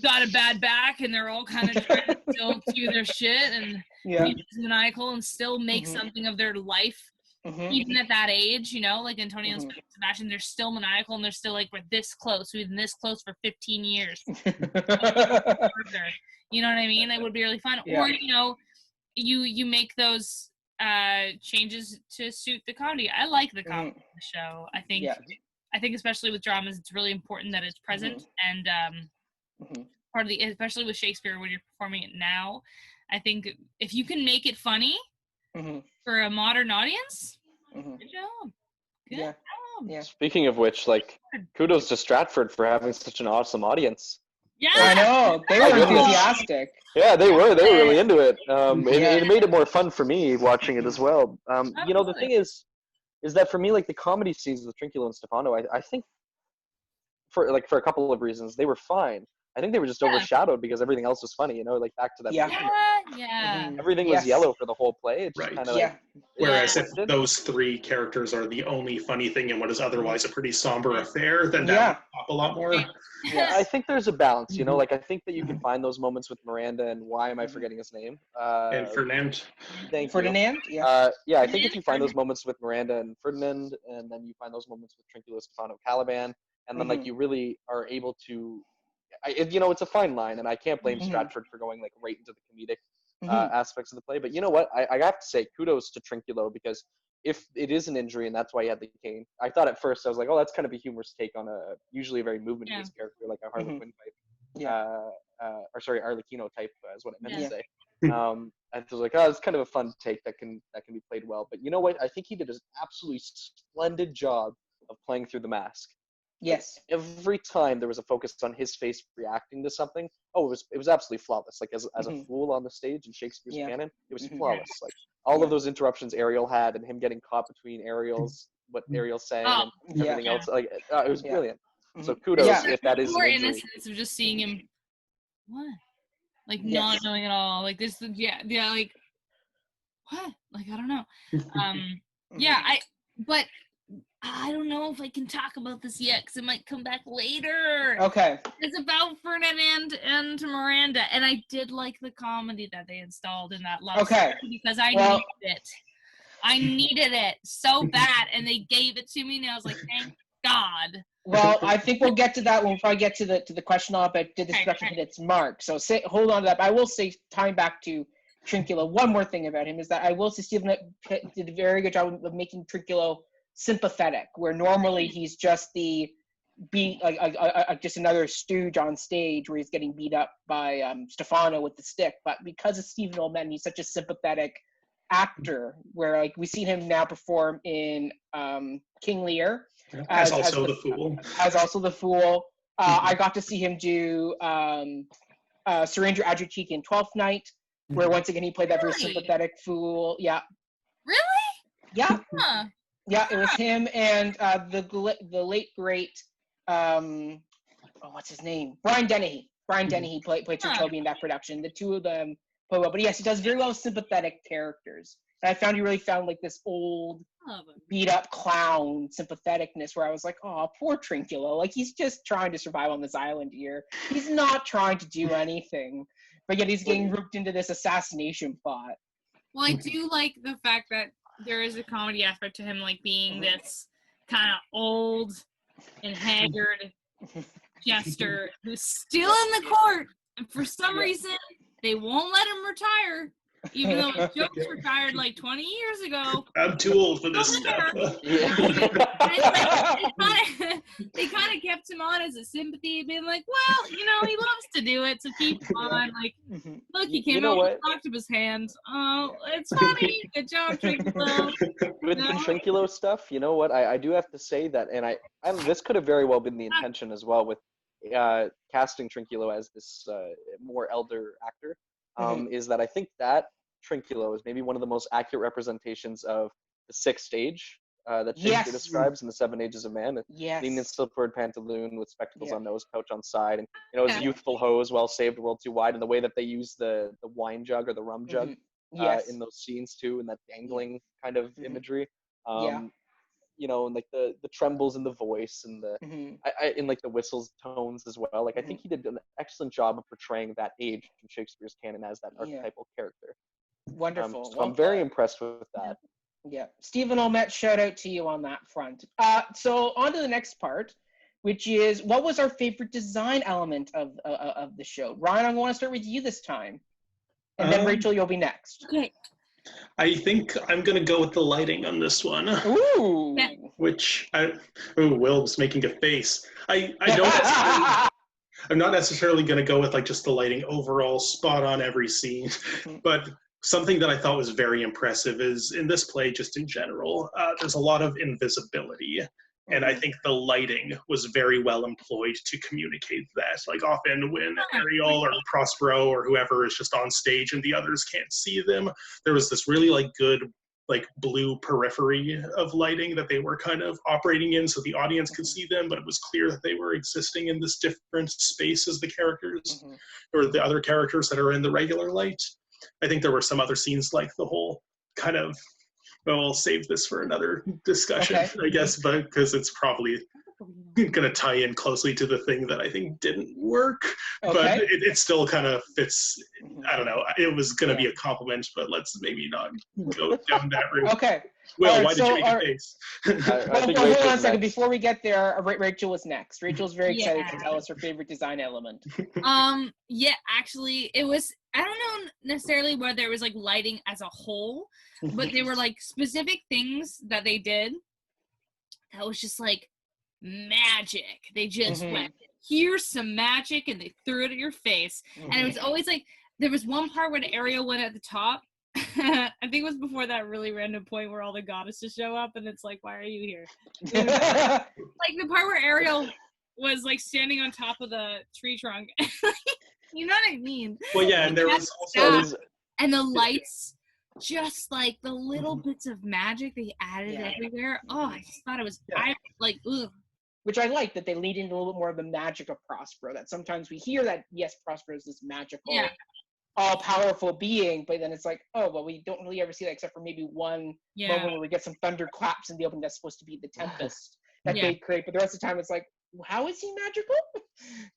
got a bad back and they're all kind of trying to still do their shit and be maniacal and still make something of their life, even at that age, like Antonio and Sebastian, they're still maniacal and they're still like, we're this close, we've been this close for 15 years. You know what I mean? That would be really fun. Or, you make those changes to suit the comedy. I like the comedy of the show. I think especially with dramas, it's really important that it's present and part of the, especially with Shakespeare when you're performing it now. I think if you can make it funny for a modern audience, good job. Good job. Yeah. Speaking of which, like, kudos to Stratford for having such an awesome audience. Yeah, I know. They were enthusiastic. Yeah, they were really into it. It made it more fun for me watching it as well. The thing is that for me, like the comedy scenes with Trinculo and Stefano, I think for a couple of reasons, they were fine. I think they were just overshadowed because everything else was funny, like back to that. Everything was yellow for the whole play. It's kind of whereas if those three characters are the only funny thing in what is otherwise a pretty somber affair, then that would pop a lot more. I think there's a balance, like I think that you can find those moments with Miranda and why am I forgetting his name? And Ferdinand. Ferdinand? I think if you find those moments with Miranda and Ferdinand, and then you find those moments with Trinculo, Stefano, Caliban, and then like you really are able to, it's a fine line, and I can't blame Stratford for going like right into the comedic aspects of the play. But you know what? I have to say kudos to Trinculo, because if it is an injury and that's why he had the cane, I thought at first, I was like, oh, that's kind of a humorous take on a usually a very movement-based character like a Harlequin type. Arlecchino type is what I meant to say. I was like, oh, it's kind of a fun take that can be played well. But you know what? I think he did an absolutely splendid job of playing through the mask. Yes. Every time there was a focus on his face reacting to something, it was absolutely flawless. Like as a fool on the stage in Shakespeare's canon, it was flawless. Like all of those interruptions Ariel had, and him getting caught between what Ariel sang and everything else. Like it was brilliant. So kudos if that is more an injury. innocence of just seeing him, like not knowing at all. Like this, like what? Like I don't know. But I don't know if I can talk about this yet because it might come back later. Okay. It's about Ferdinand and Miranda, and I did like the comedy that they installed in that love story because I needed it. I needed it so bad, and they gave it to me, and I was like, thank God. Well, I think we'll get to that when we probably get to the question about did this production hit its mark. So hold on to that. But I will say, tying back to Trinculo, one more thing about him is that I will say Stephen did a very good job of making Trinculo sympathetic, where normally he's just just another stooge on stage where he's getting beat up by Stefano with the stick. But because of Stephen Olmen, he's such a sympathetic actor, where like we see him now perform in King Lear as also the fool. I got to see him do Surrender Adriatic in Twelfth Night, where once again he played that very sympathetic fool. Yeah. Really? Yeah. Huh. Yeah, it was him and the late great what's his name? Brian Dennehy. Brian Dennehy played Sir Toby in that production. The two of them play well. But yes, he does very well with sympathetic characters. And I found he really found like this old beat up clown sympatheticness where I was like, oh, poor Trinculo. Like he's just trying to survive on this island here. He's not trying to do anything. But yet he's getting roped into this assassination plot. Well, I do like the fact that there is a comedy aspect to him, like being this kind of old and haggard jester who's still in the court, and for some reason they won't let him retire, even though his jokes retired like 20 years ago. I'm too old for this stuff. They kind of kept him on as a sympathy, being like, well, he loves to do it, so keep on. Like, look, he came over with Octopus hands. Oh, it's funny. Good job, Trinculo. With the Trinculo stuff, you know what? I do have to say that, and I this could have very well been the intention as well with casting Trinculo as this more elder actor. Is that I think that Trinculo is maybe one of the most accurate representations of the sixth stage that Shakespeare describes in the Seven Ages of Man. Leaning in silk-furred pantaloon with spectacles on nose, pouch on side, and his youthful hose, well saved, world too wide, and the way that they use the wine jug or the rum jug in those scenes too, and that dangling kind of imagery. And like the trembles in the voice and the in like the whistles tones as well. Like I think he did an excellent job of portraying that age in Shakespeare's canon as that archetypal character. Wonderful. So I'm very impressed with that. Yeah. Stephen Olmet, shout out to you on that front. So on to the next part, which is what was our favorite design element of the show? Ryan, I'm going to start with you this time. And then Rachel, you'll be next. Okay. I think I'm going to go with the lighting on this one. Ooh. Which, Will's making a face. I don't I'm not necessarily going to go with like just the lighting overall spot on every scene, but something that I thought was very impressive is in this play, just in general, there's a lot of invisibility. And I think the lighting was very well employed to communicate that. Like often when Ariel or Prospero or whoever is just on stage and the others can't see them, there was this really like good like blue periphery of lighting that they were kind of operating in so the audience could see them, but it was clear that they were existing in this different space as the characters or the other characters that are in the regular light. I think there were some other scenes like the whole kind of, well, we'll save this for another discussion, I guess, but because it's probably going to tie in closely to the thing that I think didn't work, but it still kind of fits. I don't know. It was going to be a compliment, but let's maybe not go down that route. Okay. Will, why did you make a face? Hold on a second. Before we get there, Rachel was next. Rachel's very excited to tell us her favorite design element. Actually, it was, I don't know necessarily whether it was like lighting as a whole, but they were like specific things that they did that was just like magic. They just went, here's some magic, and they threw it at your face. And it was always like, there was one part when Ariel went at the top. I think it was before that really random point where all the goddesses show up, and it's like, why are you here? Like the part where Ariel was like standing on top of the tree trunk. You know what I mean? Well, yeah, and there was also and the lights, just like the little bits of magic they added everywhere. Oh, I just thought it was ugh. Which I like, that they lead into a little bit more of the magic of Prospero. That sometimes we hear that, yes, Prospero is this magical, all-powerful being, but then it's like, oh, well, we don't really ever see that except for maybe one moment where we get some thunderclaps in the opening that's supposed to be the Tempest that they create. But the rest of the time, it's like, how is he magical?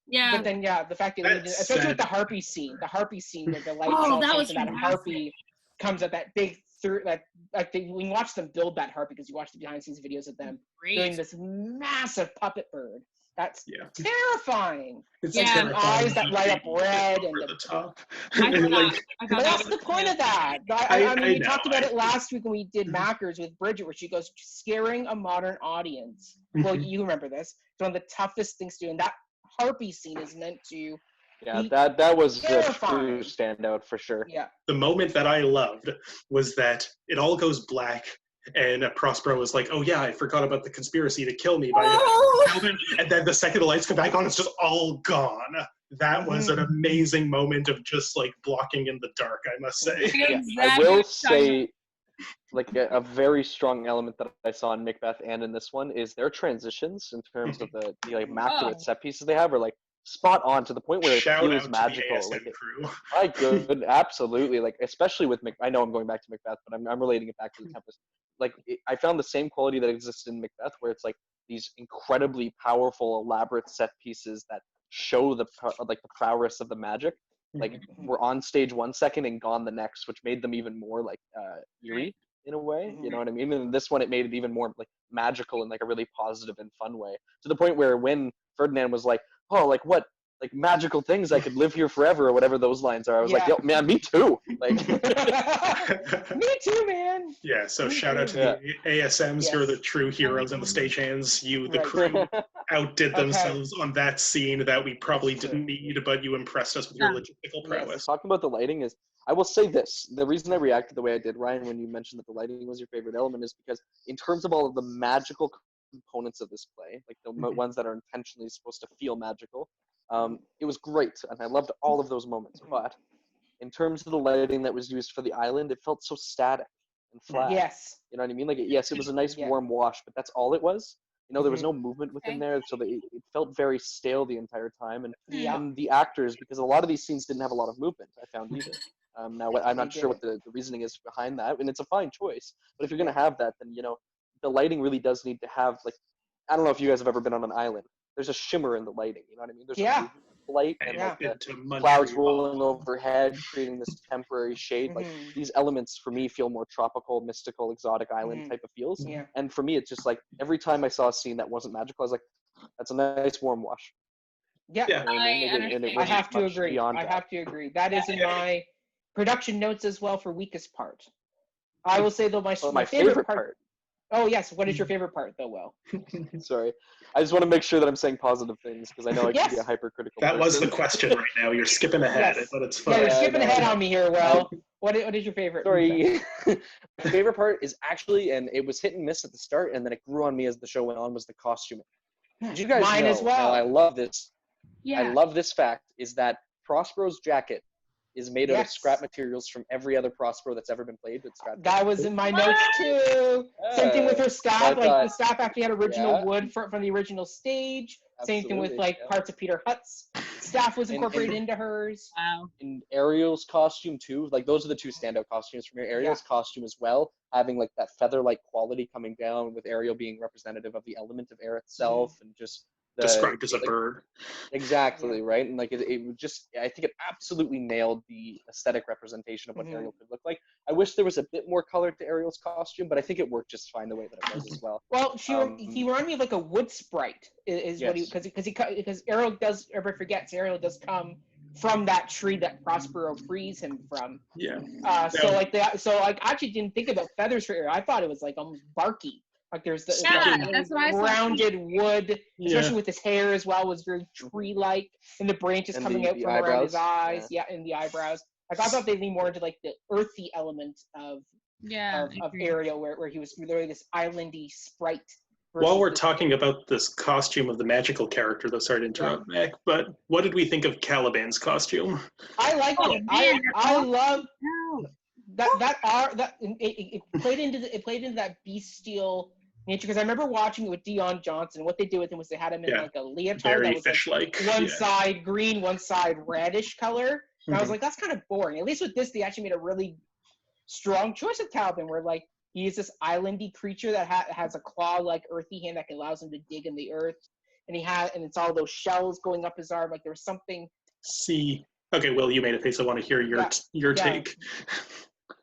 Yeah. But then, the fact that, especially with the harpy scene, where the lights all change and that harpy comes at that big, when you watch them build that harpy, because you watch the behind-the-scenes videos of them doing this massive puppet bird. That's terrifying. It's terrifying. Eyes that light up red and the top. But that's the point of that. I mean, we talked about it last week when we did Mackers with Bridget, where she goes, scaring a modern audience. Well, you remember this. It's one of the toughest things to do, and that harpy scene is meant to. Yeah, that was the true standout for sure. Yeah. The moment that I loved was that it all goes black, and Prospero was like, "Oh yeah, I forgot about the conspiracy to kill me." And then the second the lights come back on, it's just all gone. That was an amazing moment of just like blocking in the dark, I must say. Yeah, I will say, like a very strong element that I saw in Macbeth and in this one is their transitions in terms of the like immaculate set pieces they have are like spot on to the point where it feels magical. To the ASM crew. My good, absolutely. Like especially with I know I'm going back to Macbeth, but I'm relating it back to the Tempest. Like I found the same quality that exists in Macbeth, where it's like these incredibly powerful, elaborate set pieces that show the prowess of the magic. Like we're on stage 1 second and gone the next, which made them even more like eerie in a way. You know what I mean? And this one, it made it even more like magical in like a really positive and fun way. To the point where when Ferdinand was like, "Oh, like what? Like magical things, I could live here forever," or whatever those lines are. I was like, "Yo, man, me too." Like, me too, man. Yeah. So shout out to the ASMs who are the true heroes and the stagehands. You, the crew, outdid themselves on that scene that we probably didn't need, but you impressed us with your logistical prowess. Talking about the lighting is, I will say this: the reason I reacted the way I did, Ryan, when you mentioned that the lighting was your favorite element, is because in terms of all of the magical components of this play, like the ones that are intentionally supposed to feel magical. It was great, and I loved all of those moments. But in terms of the lighting that was used for the island, it felt so static and flat. Yes. You know what I mean? Like, yes, it was a nice warm wash, but that's all it was. You know, there was no movement within there, so it felt very stale the entire time. And the actors, because a lot of these scenes didn't have a lot of movement, I found either. Now, I'm not sure what the reasoning is behind that, and it's a fine choice. But if you're going to have that, then, you know, the lighting really does need to have, like, I don't know if you guys have ever been on an island. There's a shimmer in the lighting, you know what I mean? There's a light and like the clouds rolling overhead, creating this temporary shade. Like these elements for me feel more tropical, mystical, exotic island type of feels. And for me, it's just like every time I saw a scene that wasn't magical, I was like, that's a nice warm wash. Yeah, I have to agree. That is in my production notes as well for weakest part. I will say though my favorite part. Oh yes, what is your favorite part though, Will? Sorry, I just want to make sure that I'm saying positive things because I know I can be a hypercritical. That was the question right now. You're skipping ahead, but it's fun. Yeah, you're skipping ahead on me here, Will. What is your favorite? Sorry, the favorite part is actually, and it was hit and miss at the start, and then it grew on me as the show went on, was the costuming. Did you guys Mine know? As well. Now, I love this. Yeah. I love this fact is that Prospero's jacket is made out of scrap materials from every other Prospero that's ever been played with Stratford. That was in my notes too. Same thing with her staff. The staff actually had original wood from the original stage. Absolutely. Same thing with parts of Peter Hutt's staff was incorporated into hers. Wow. And Ariel's costume too. Like those are the two standout costumes from here. Ariel's costume as well, having like that feather-like quality coming down, with Ariel being representative of the element of air itself, and just described as a bird. Exactly, right? And like it just, I think it absolutely nailed the aesthetic representation of what Ariel could look like. I wish there was a bit more color to Ariel's costume, but I think it worked just fine the way that it was as well. Well, he reminded me of like a wood sprite, what he, because Ariel does, everybody forgets, Ariel does come from that tree that Prospero frees him from. Yeah. So I actually didn't think about feathers for Ariel. I thought it was like almost barky. Like there's the that's what I saw. rounded wood, especially with his hair as well, was very tree-like, and the branches coming out from around his eyes, and the eyebrows. Like I thought they leaned more into like the earthy element of Ariel, where he was literally this islandy sprite. While we're talking about this costume of the magical character, though, sorry to interrupt, Mac, but what did we think of Caliban's costume? I liked it. I love that it played into that bestial nature, because I remember watching it with Dion Johnson. What they did with him was they had him in like a leotard that was fish-like. One side green, one side reddish color. And I was like, that's kind of boring. At least with this, they actually made a really strong choice of Caliban, where like he is this islandy creature that has a claw-like earthy hand that allows him to dig in the earth, and it's all those shells going up his arm. Like there was something. Okay, Will, you made a face. I want to hear your take.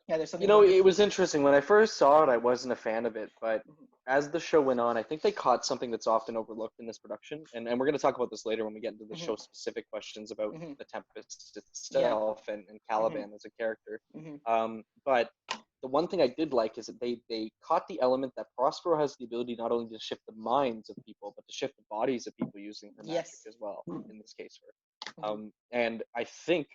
Yeah, there's something. It was interesting. When I first saw it, I wasn't a fan of it, but as the show went on, I think they caught something that's often overlooked in this production, and we're going to talk about this later when we get into the show-specific questions about the Tempest itself and Caliban as a character. But the one thing I did like is that they caught the element that Prospero has the ability not only to shift the minds of people, but to shift the bodies of people using her magic as well, in this case. And I think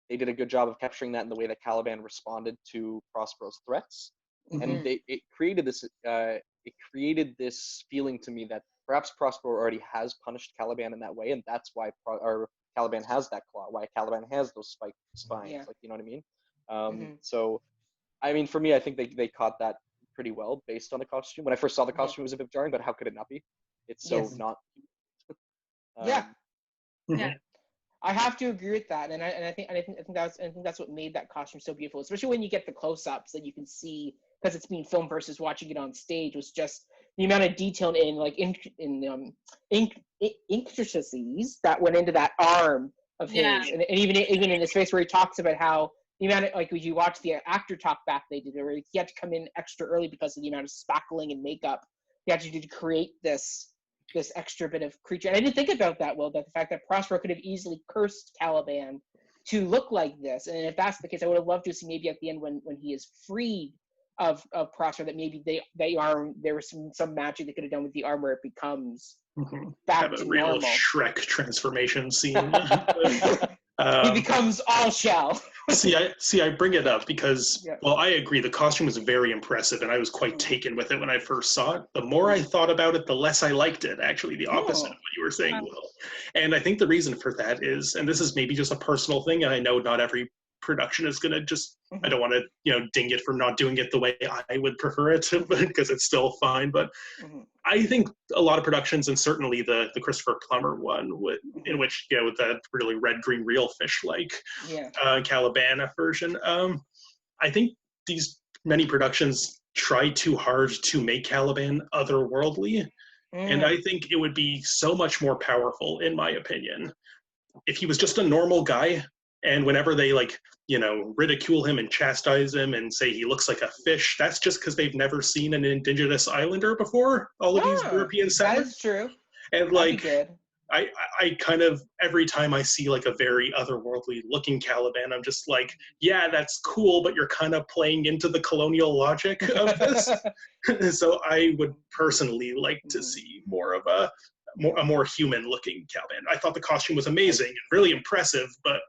they did a good job of capturing that in the way that Caliban responded to Prospero's threats. And it created this feeling to me that perhaps Prospero already has punished Caliban in that way, and that's why Caliban has that claw, why Caliban has those spiked spines, like, you know what I mean? So, I mean, for me, I think they caught that pretty well based on the costume. When I first saw the costume, it was a bit jarring, but how could it not be? It's so not. I have to agree with that, and I think that's what made that costume so beautiful, especially when you get the close-ups that you can see, because it's being filmed versus watching it on stage, was just the amount of detail intricacies that went into that arm of his, and even in his face, where he talks about how the amount of, like, when you watch the actor talk back, they did, where he had to come in extra early because of the amount of spackling and makeup he had to do to create this extra bit of creature. And I didn't think about that, Will, that the fact that Prospero could have easily cursed Caliban to look like this. And if that's the case, I would have loved to see maybe at the end when he is freed of Prospero, that maybe there was some magic they could have done with the arm where it becomes back to normal. Have a real Shrek transformation scene. He becomes all shell. I bring it up because, well, I agree. The costume was very impressive, and I was quite taken with it when I first saw it. The more I thought about it, the less I liked it, actually, the opposite of what you were saying, Will. And I think the reason for that is, and this is maybe just a personal thing, and I know not every production is going to just, I don't want to, ding it for not doing it the way I would prefer it, because it's still fine, but I think a lot of productions, and certainly the Christopher Plummer one, in which, with that really red, green, real fish-like Caliban version, I think many productions try too hard to make Caliban otherworldly, and I think it would be so much more powerful, in my opinion, if he was just a normal guy. And whenever they, ridicule him and chastise him and say he looks like a fish, that's just because they've never seen an indigenous islander before, all of these European settlers. That is true. And, I kind of, every time I see, a very otherworldly looking Caliban, I'm just like, yeah, that's cool, but you're kind of playing into the colonial logic of this. So I would personally like to see more of a more human-looking Caliban. I thought the costume was amazing and really impressive, but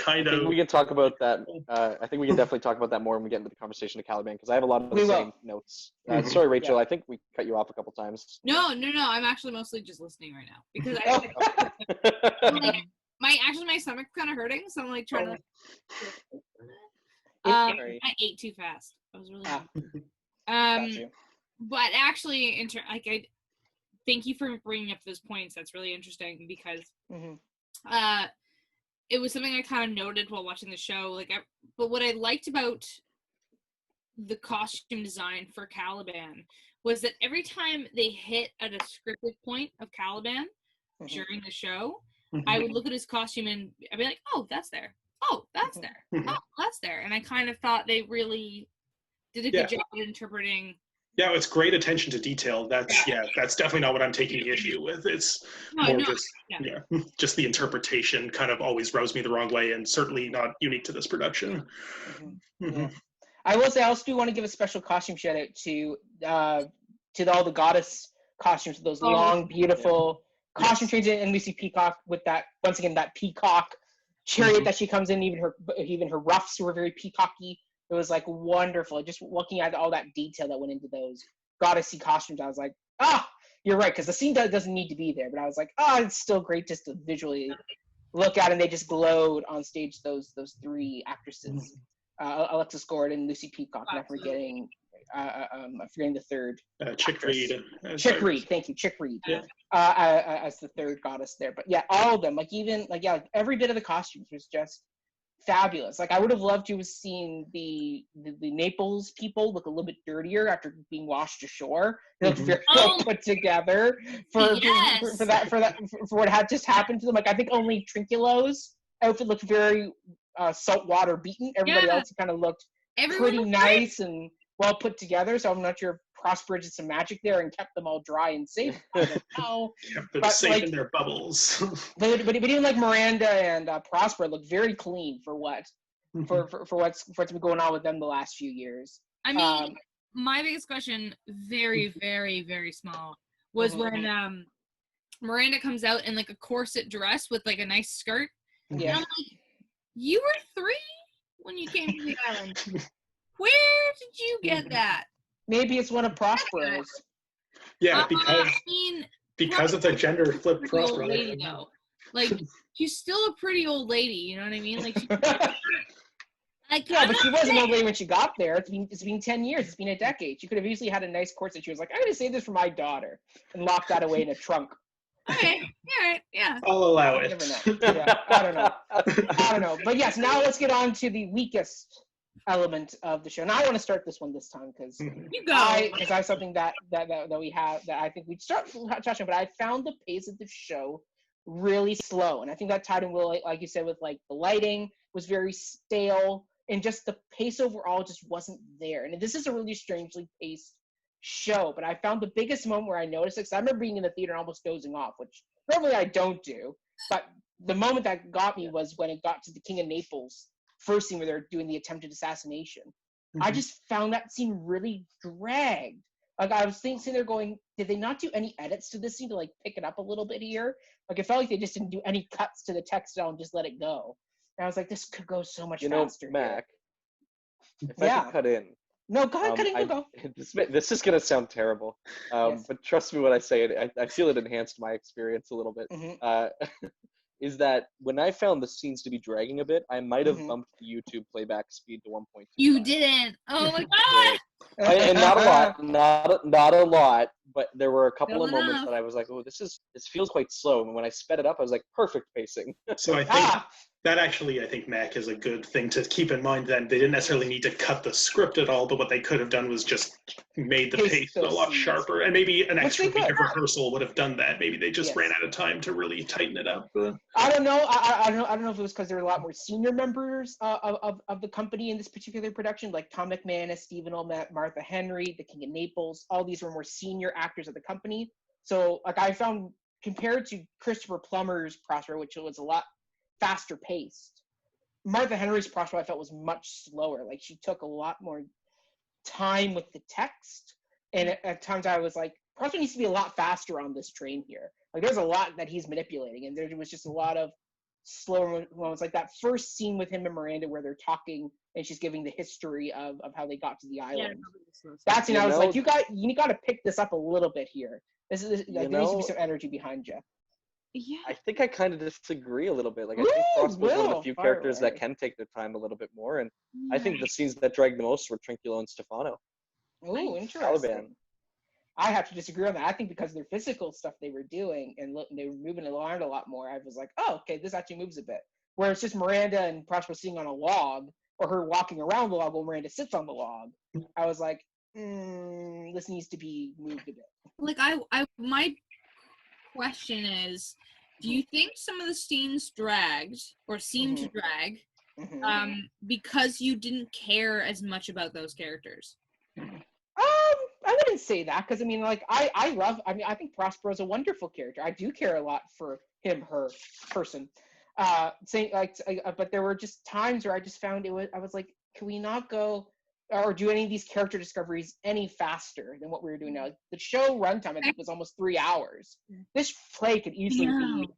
I think we can talk about that. I think we can definitely talk about that more when we get into the conversation of Caliban, because I have a lot of the same notes. Sorry, Rachel, I think we cut you off a couple times. No, I'm actually mostly just listening right now, because my stomach's kind of hurting, so I'm trying to. I ate too fast. I was really. But actually, I thank you for bringing up those points. That's really interesting, because it was something I kind of noted while watching the show. But what I liked about the costume design for Caliban was that every time they hit at a scripted point of Caliban during the show, I would look at his costume and I'd be like, "Oh, that's there. Oh, that's there. Oh, that's there." And I kind of thought they really did a good job at interpreting. Yeah, it's great attention to detail. That's definitely not what I'm taking issue with. It's just the interpretation kind of always rubs me the wrong way, and certainly not unique to this production. I will say, I also do want to give a special costume shout out to to all the goddess costumes, those long, beautiful costume changes, and Lucy Peacock with that, once again, that peacock chariot that she comes in, even her ruffs were very peacocky. It was like wonderful. Just looking at all that detail that went into those goddessy costumes, I was like, you're right, because the scene doesn't need to be there, but I was like, it's still great just to visually look at, and they just glowed on stage, those three actresses, Alexis Gordon, Lucy Peacock, and I'm forgetting the third. Chick Reed. Chick Reed, thank you, Chick Reed, as the third goddess there. But yeah, all of them, like even like every bit of the costumes was just fabulous. Like I would have loved to have seen the Naples people look a little bit dirtier after being washed ashore. They look very well put together for what had just happened to them. Like I think only Trinculo's outfit looked very saltwater beaten. Everybody else kind of looked pretty nice and well put together. So I'm not sure if Prospero did some magic there and kept them all dry and safe. I don't know. Kept them safe in their bubbles. but even like Miranda and Prospero look very clean for what's been going on with them the last few years. I mean, my biggest question, very, very, very small, was when Miranda comes out in like a corset dress with like a nice skirt. Yeah. And I'm like, you were 3 when you came to the island. Where did you get that? Maybe it's one of Prospero's. Yeah, because it's a gender flip Prospero. Lady, though. Like, she's still a pretty old lady, you know what I mean? Like, but she was an old lady when she got there. It's been 10 years. It's been a decade. She could have easily had a nice corset. She was like, I'm going to save this for my daughter, and locked that away in a trunk. Okay, all right, yeah. I'll allow it. I don't know. But yes, now let's get on to the weakest element of the show. And I want to start this one this time because I have something that we have that I think we'd start touching. But I found the pace of the show really slow, and I think that tied in with, like you said, with like the lighting was very stale, and just the pace overall just wasn't there. And this is a really strangely paced show, but I found the biggest moment where I noticed it, because I remember being in the theater and almost dozing off, which normally I don't do, but the moment that got me was when it got to the King of Naples first scene where they're doing the attempted assassination. I just found that scene really dragged. Like I was sitting there going, did they not do any edits to this scene to like pick it up a little bit here? Like it felt like they just didn't do any cuts to the text at all and just let it go. And I was like, this could go so much faster. Mac, if I could cut in. No, go ahead, go. This is going to sound terrible, but trust me when I say it, I feel it enhanced my experience a little bit. Is that when I found the scenes to be dragging a bit, I might have bumped the YouTube playback speed to 1.2. You didn't. Oh my god! And not a lot, but there were a couple of moments that I was like, oh, this feels quite slow. And when I sped it up, I was like, perfect pacing. So I think that actually, I think, Mac, is a good thing to keep in mind. Then they didn't necessarily need to cut the script at all, but what they could have done was just made the pace a lot sharper, and maybe an extra week of rehearsal would have done that. Maybe they just ran out of time to really tighten it up. I don't know. I don't know if it was because there were a lot more senior members of the company in this particular production, like Tom McManus, Stephen Olmert, Martha Henry, the King of Naples. All these were more senior actors of the company. So, like, I found compared to Christopher Plummer's Prospero, which was a lot faster paced, Martha Henry's Prospero I felt was much slower. Like she took a lot more time with the text, and at times I was like, Prospero needs to be a lot faster on this train here. Like there's a lot that he's manipulating, and there was just a lot of slower moments, like that first scene with him and Miranda where they're talking and she's giving the history of how they got to the island. That scene, I was like, you got to pick this up a little bit here. There needs to be some energy behind you. Yeah. I think I kind of disagree a little bit. Like I think Prospero's one of the few characters that can take their time a little bit more, and I think the scenes that dragged the most were Trinculo and Stefano. Oh, interesting. I have to disagree on that. I think because of their physical stuff they were doing and they were moving around a lot more, I was like, oh, okay, this actually moves a bit. Where it's just Miranda and Prospero sitting on a log, or her walking around the log while Miranda sits on the log. I was like, this needs to be moved a bit. Like my question is, do you think some of the scenes dragged or seemed to drag because you didn't care as much about those characters? I wouldn't say that, because I mean, like I think Prospero's a wonderful character. I do care a lot for him, her person. But there were just times where I just found I was like, can we not go or do any of these character discoveries any faster than what we were doing now. The show runtime, I think, was almost 3 hours. This play could easily be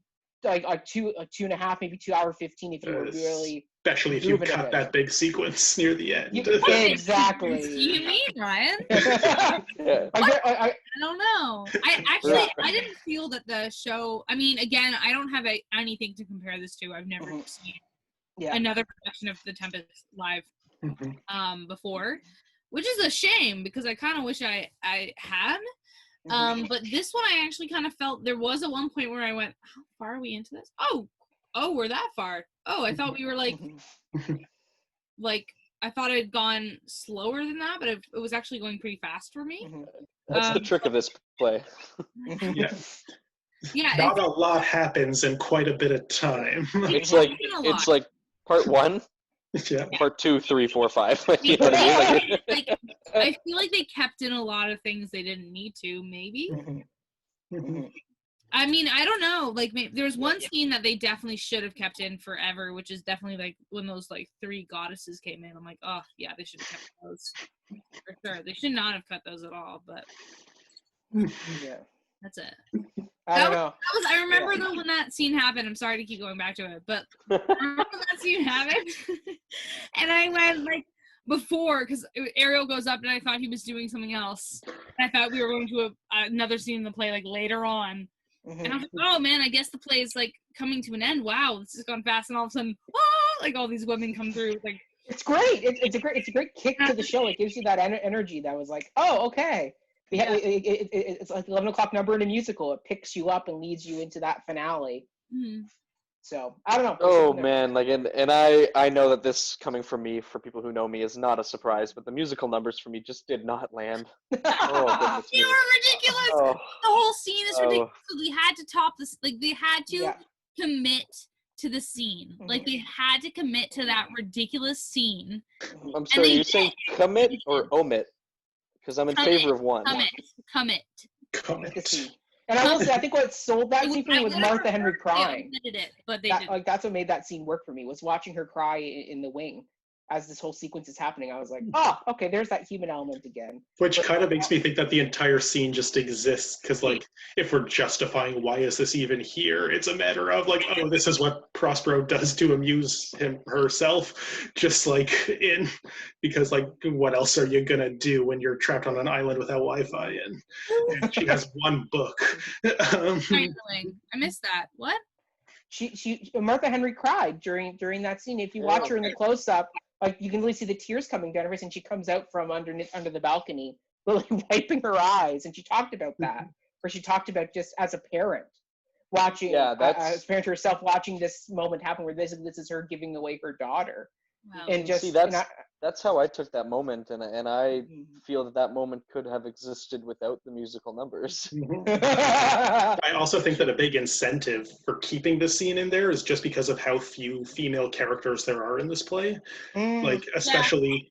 like 2.5, maybe 2 hour 15 if you were really. Especially if you cut that big sequence near the end. Exactly. You mean, Ryan? Yeah. I don't know. I didn't feel that the show. I mean, again, I don't have anything to compare this to. I've never seen another production of the Tempest live before, which is a shame because I kind of wish I had. But this one I actually kind of felt there was at one point where I went, how far are we into this? Oh, we're that far. Oh, I thought we were like I thought it had gone slower than that, but it was actually going pretty fast for me. That's the trick of this play. Yeah. Not a lot happens in quite a bit of time. It's like part 1. Yeah. Part 2, 3, 4, 5. You know what I mean? I feel like they kept in a lot of things they didn't need to, maybe. I mean, I don't know. Like, there was one scene that they definitely should have kept in forever, which is definitely like when those 3 goddesses came in. I'm like, oh yeah, they should have kept those for sure. They should not have cut those at all. But that's it. I remember though when that scene happened. I'm sorry to keep going back to it, but I remember when that scene happened, and I went before because Ariel goes up and I thought he was doing something else. And I thought we were going to another scene in the play later on. And I was like, oh man, I guess the play is coming to an end. Wow, this has gone fast, and all of a sudden, all these women come through. It's great. It's a great kick to the show. It gives you that energy that was like, oh, okay. It's like 11 o'clock number in a musical. It picks you up and leads you into that finale. So I don't know. Oh man, and I know that this coming from me, for people who know me, is not a surprise, but the musical numbers for me just did not land. Oh, they were ridiculous. The whole scene is ridiculous. So they had to top this. They had to commit to the scene. They had to commit to that ridiculous scene. I'm sorry, are you saying commit or omit? Because I'm in favor of one. Commit. And I will say, I think what sold that scene for me was Martha Henry crying. But that's what made that scene work for me, was watching her cry in the wing as this whole sequence is happening. I was like, oh, okay, there's that human element again. Which kind of makes me think that the entire scene just exists, because if we're justifying why is this even here, it's a matter of oh, this is what Prospero does to amuse herself, just because what else are you gonna do when you're trapped on an island without Wi-Fi and she has one book. I missed that. What? She Martha Henry cried during that scene. If you watch her in the close-up, you can really see the tears coming down every time she comes out from under the balcony, really wiping her eyes. And she talked about that, where she talked about just as a parent watching, as a parent herself, watching this moment happen, where this is her giving away her daughter. Wow. And just see, that's how I took that moment, and I feel that moment could have existed without the musical numbers. I also think that a big incentive for keeping this scene in there is just because of how few female characters there are in this play. Especially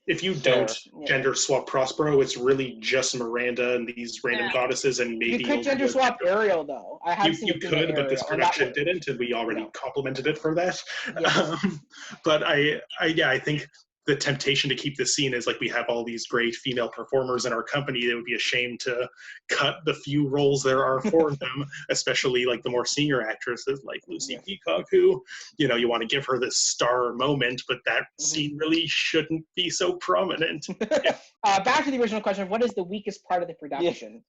if you don't gender swap Prospero, it's really just Miranda and these random goddesses, and maybe you could gender swap Ariel though. You could, but this production didn't, and we already complimented it for that. But I think the temptation to keep this scene is we have all these great female performers in our company. It would be a shame to cut the few roles there are for them, especially the more senior actresses like Lucy Peacock, who, you want to give her this star moment, but that scene really shouldn't be so prominent. Back to the original question of what is the weakest part of the production?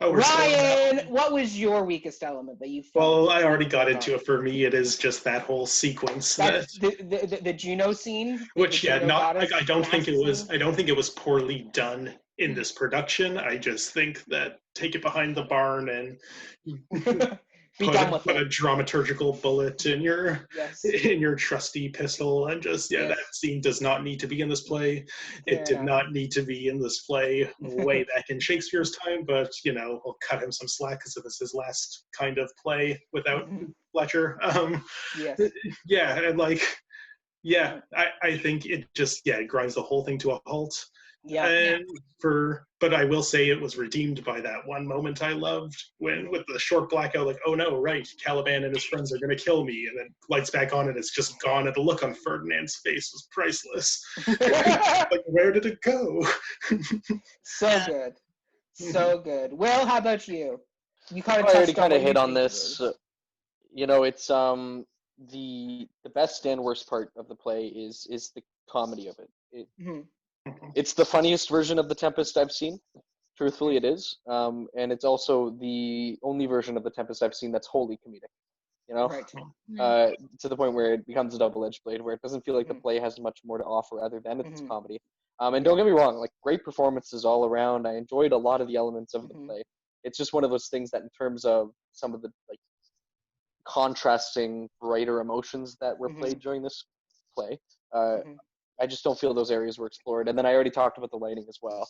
Ryan, what was your weakest element that you felt? Well, I already got into it. For me, it is just that whole sequence. The Juno scene? Which, I don't think it was poorly done in this production. I just think that take it behind the barn and put a dramaturgical bullet in your trusty pistol, and just that scene does not need to be in this play. It did not need to be in this play way back in Shakespeare's time, but we'll cut him some slack because it was his last kind of play without Fletcher. I think it just it grinds the whole thing to a halt. Yeah. But I will say it was redeemed by that one moment I loved when, with the short blackout, like, oh no, right, Caliban and his friends are going to kill me, and then lights back on and it's just gone, and the look on Ferdinand's face was priceless. Like, where did it go? So good. So good. Will, how about you? You kind of I already kind of hit on this. It's the best and worst part of the play is the comedy of it. It's the funniest version of the Tempest I've seen. Truthfully, it is. And it's also the only version of the Tempest I've seen that's wholly comedic. Right. To the point where it becomes a double-edged blade, where it doesn't feel like the play has much more to offer other than its comedy. And don't get me wrong, like, great performances all around. I enjoyed a lot of the elements of the play. It's just one of those things that, in terms of some of the like contrasting, brighter emotions that were played during this play, I just don't feel those areas were explored. And then I already talked about the lighting as well.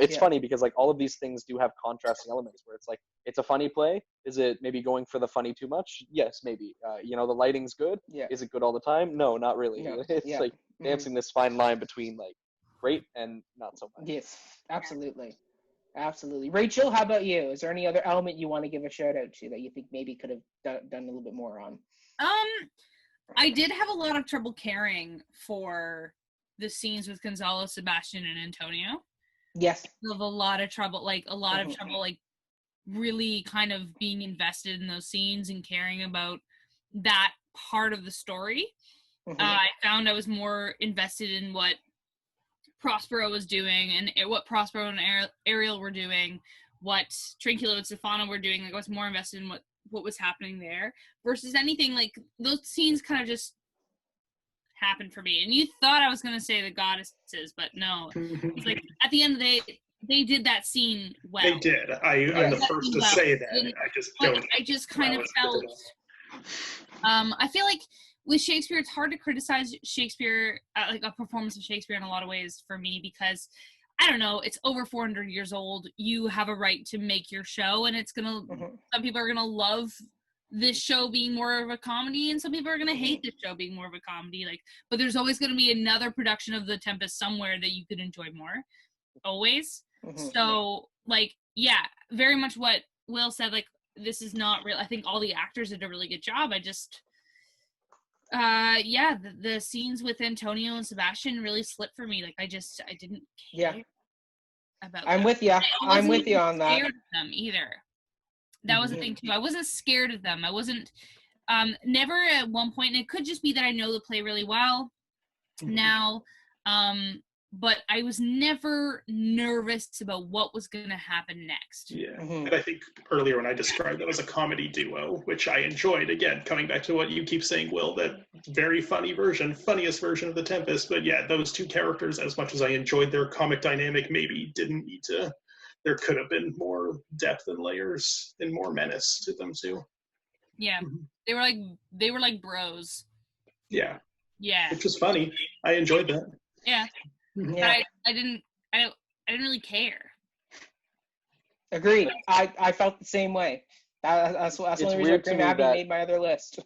It's funny because like all of these things do have contrasting elements where it's like, it's a funny play. Is it maybe going for the funny too much? Yes, maybe. The lighting's good. Yeah. Is it good all the time? No, not really. No. It's like dancing this fine line between like great and not so much. Yes, absolutely. Absolutely. Rachel, how about you? Is there any other element you want to give a shout out to that you think maybe could have done a little bit more on? I did have a lot of trouble caring for the scenes with Gonzalo, Sebastian, and Antonio. Yes. I have a lot of trouble, like really kind of being invested in those scenes and caring about that part of the story. I found I was more invested in what Prospero was doing and what Prospero and Ariel were doing, what Trinculo and Stefano were doing. Like, I was more invested in what was happening there versus anything like those scenes kind of just happened for me. And you thought I was going to say the goddesses, but no. It's like at the end of the day, they did that scene well. They did. I'm the first to say that. I just don't. I just kind of felt. I feel like with Shakespeare, it's hard to criticize Shakespeare, like a performance of Shakespeare in a lot of ways for me, because I don't know, it's over 400 years old. You have a right to make your show, and it's gonna. Some people are gonna love this show being more of a comedy, and some people are gonna hate this show being more of a comedy. Like, but there's always gonna be another production of The Tempest somewhere that you could enjoy more. Always. So, like, yeah, very much what Will said. Like, this is not real. I think all the actors did a really good job. I just. The scenes with Antonio and Sebastian really slipped for me. Like, I didn't care about I'm them. with you. I'm with you on that. Scared of them either. That was the thing too. I wasn't scared of them. I wasn't never at one point, and it could just be that I know the play really well now. But I was never nervous about what was going to happen next. Yeah, and I think earlier when I described it as a comedy duo, which I enjoyed, again, coming back to what you keep saying, Will, that very funniest version of The Tempest, but yeah, those two characters, as much as I enjoyed their comic dynamic, maybe didn't need to, there could have been more depth and layers and more menace to them too. Yeah, they were like bros. Yeah. Yeah. Which was funny. I enjoyed that. Yeah. Yeah. But I didn't really care. Agreed. I felt the same way. That's one of the reasons Green Abbey made my other list.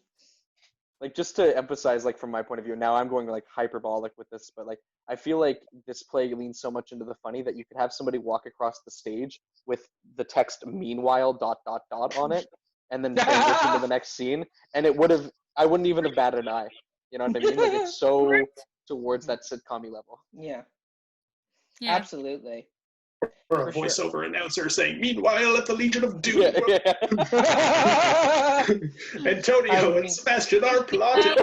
Like, just to emphasize, like, from my point of view, now I'm going like hyperbolic with this, but like, I feel like this play leans so much into the funny that you could have somebody walk across the stage with the text "meanwhile ... on it, and then transition to the next scene, and I wouldn't even have batted an eye. You know what I mean? Like, it's so towards that sitcom-y level. Yeah. Absolutely. Or a voiceover announcer saying, "Meanwhile, at the Legion of Doom, Antonio and Sebastian are plotting."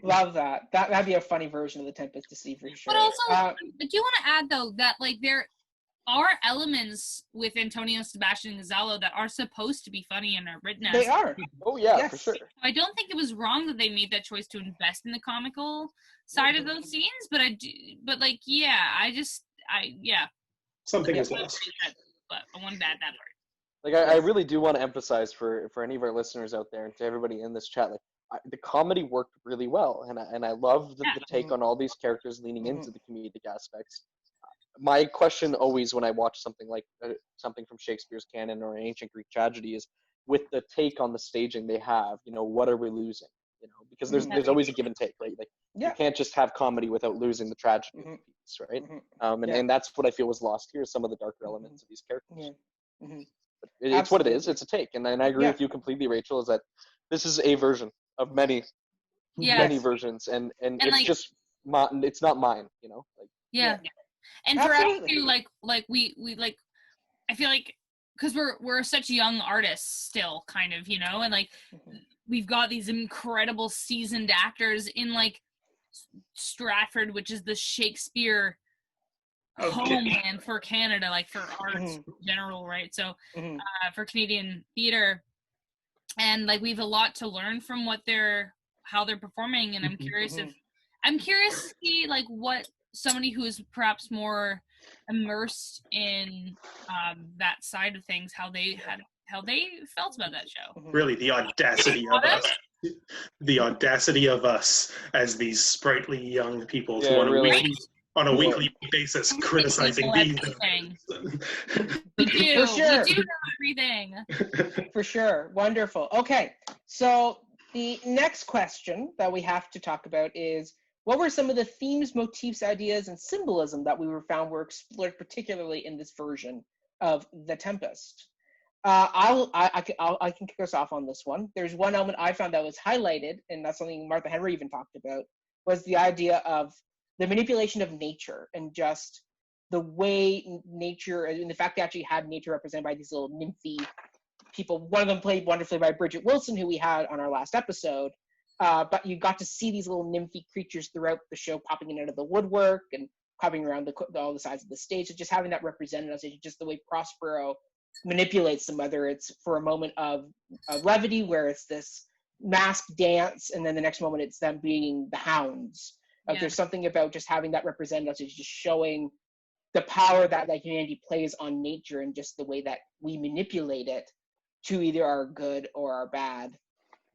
Love that. That'd be a funny version of The Tempest to see for sure. But also, I do want to add though that like there are elements with Antonio, Sebastian, and Gonzalo that are supposed to be funny and are written as. They are. Oh yeah, for sure. I don't think it was wrong that they made that choice to invest in the comical side of those scenes, but Something was lost. But I wanted to add that part. Like, I really do want to emphasize for any of our listeners out there and to everybody in this chat, like, the comedy worked really well, and I love the take on all these characters leaning into the comedic aspects. My question always when I watch something like something from Shakespeare's canon or an ancient Greek tragedy is, with the take on the staging they have, what are we losing? Because there's always a give and take, right? Like, you can't just have comedy without losing the tragedy. elements, right? And that's what I feel was lost here, some of the darker elements of these characters. It's what it is. It's a take, and I agree with you completely, Rachel. Is that this is a version of many versions, and it's like, just it's not mine, you know. Like, and for us too, like we like, I feel like because we're such young artists still, kind of, you know, and like we've got these incredible seasoned actors in like Stratford, which is the Shakespeare homeland for Canada, like for arts in general, right? So for Canadian theater, and like we have a lot to learn from how they're performing, and I'm curious to see like what somebody who is perhaps more immersed in that side of things, how they felt about that show. Really, the audacity of us. The audacity of us as these sprightly young people who on a weekly basis criticizing these. We do. For sure. We do know everything. For sure. Wonderful. Okay. So the next question that we have to talk about is, what were some of the themes, motifs, ideas, and symbolism that we found were explored particularly in this version of The Tempest? I can kick us off on this one. There's one element I found that was highlighted, and that's something Martha Henry even talked about, was the idea of the manipulation of nature, and just the way nature, and the fact they actually had nature represented by these little nymphy people. One of them played wonderfully by Bridget Wilson, who we had on our last episode. But you got to see these little nymphy creatures throughout the show popping in and out of the woodwork and popping around all the sides of the stage. So just having that represented as just the way Prospero manipulates them, whether it's for a moment of levity where it's this masked dance, and then the next moment it's them being the hounds. There's something about just having that represented as just showing the power that humanity plays on nature, and just the way that we manipulate it to either our good or our bad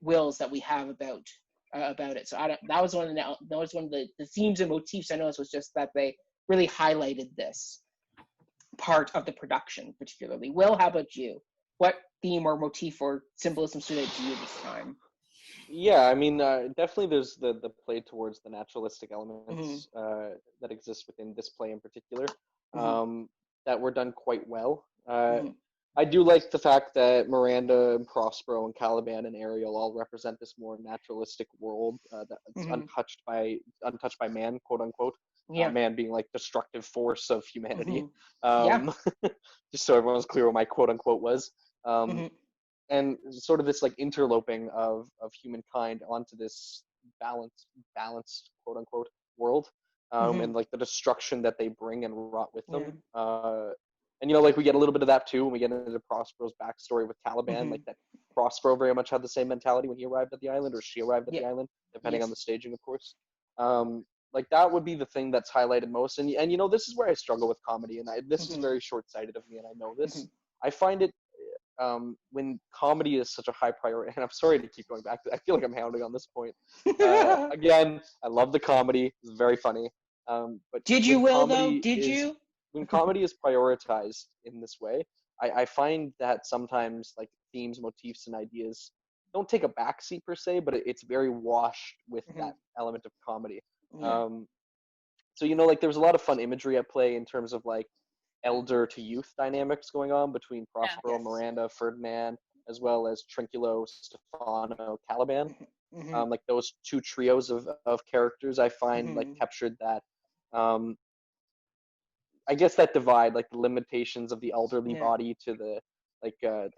wills that we have about it. So that was one of the themes and motifs I noticed, was just that they really highlighted this part of the production particularly. Will, how about you? What theme or motif or symbolism stood out to you this time? Yeah, I mean, definitely there's the play towards the naturalistic elements that exist within this play in particular, that were done quite well. I do like the fact that Miranda and Prospero and Caliban and Ariel all represent this more naturalistic world that's untouched by man, quote unquote. Man being like destructive force of humanity. Just so everyone's clear what my quote unquote was. And sort of this like interloping of humankind onto this balanced quote unquote world, and like the destruction that they bring and wrought with them. And, you know, like we get a little bit of that too when we get into Prospero's backstory with Caliban, like that Prospero very much had the same mentality when he arrived at the island, or she arrived at the island, depending on the staging, of course. Like that would be the thing that's highlighted most. And you know, this is where I struggle with comedy, and this is very short-sighted of me, and I know this. I find it, when comedy is such a high priority, and I'm sorry to keep going back to that. I feel like I'm hounding on this point. Again, I love the comedy. It's very funny. But did you, Will, though? Did you? When comedy is prioritized in this way, I find that sometimes like themes, motifs, and ideas don't take a backseat per se, but it's very washed with that element of comedy. So, you know, like there was a lot of fun imagery at play in terms of like elder to youth dynamics going on between Prospero, Miranda, Ferdinand, as well as Trinculo, Stefano, Caliban. Like those two trios of characters, I find like captured that, I guess that divide, like the limitations of the elderly body to the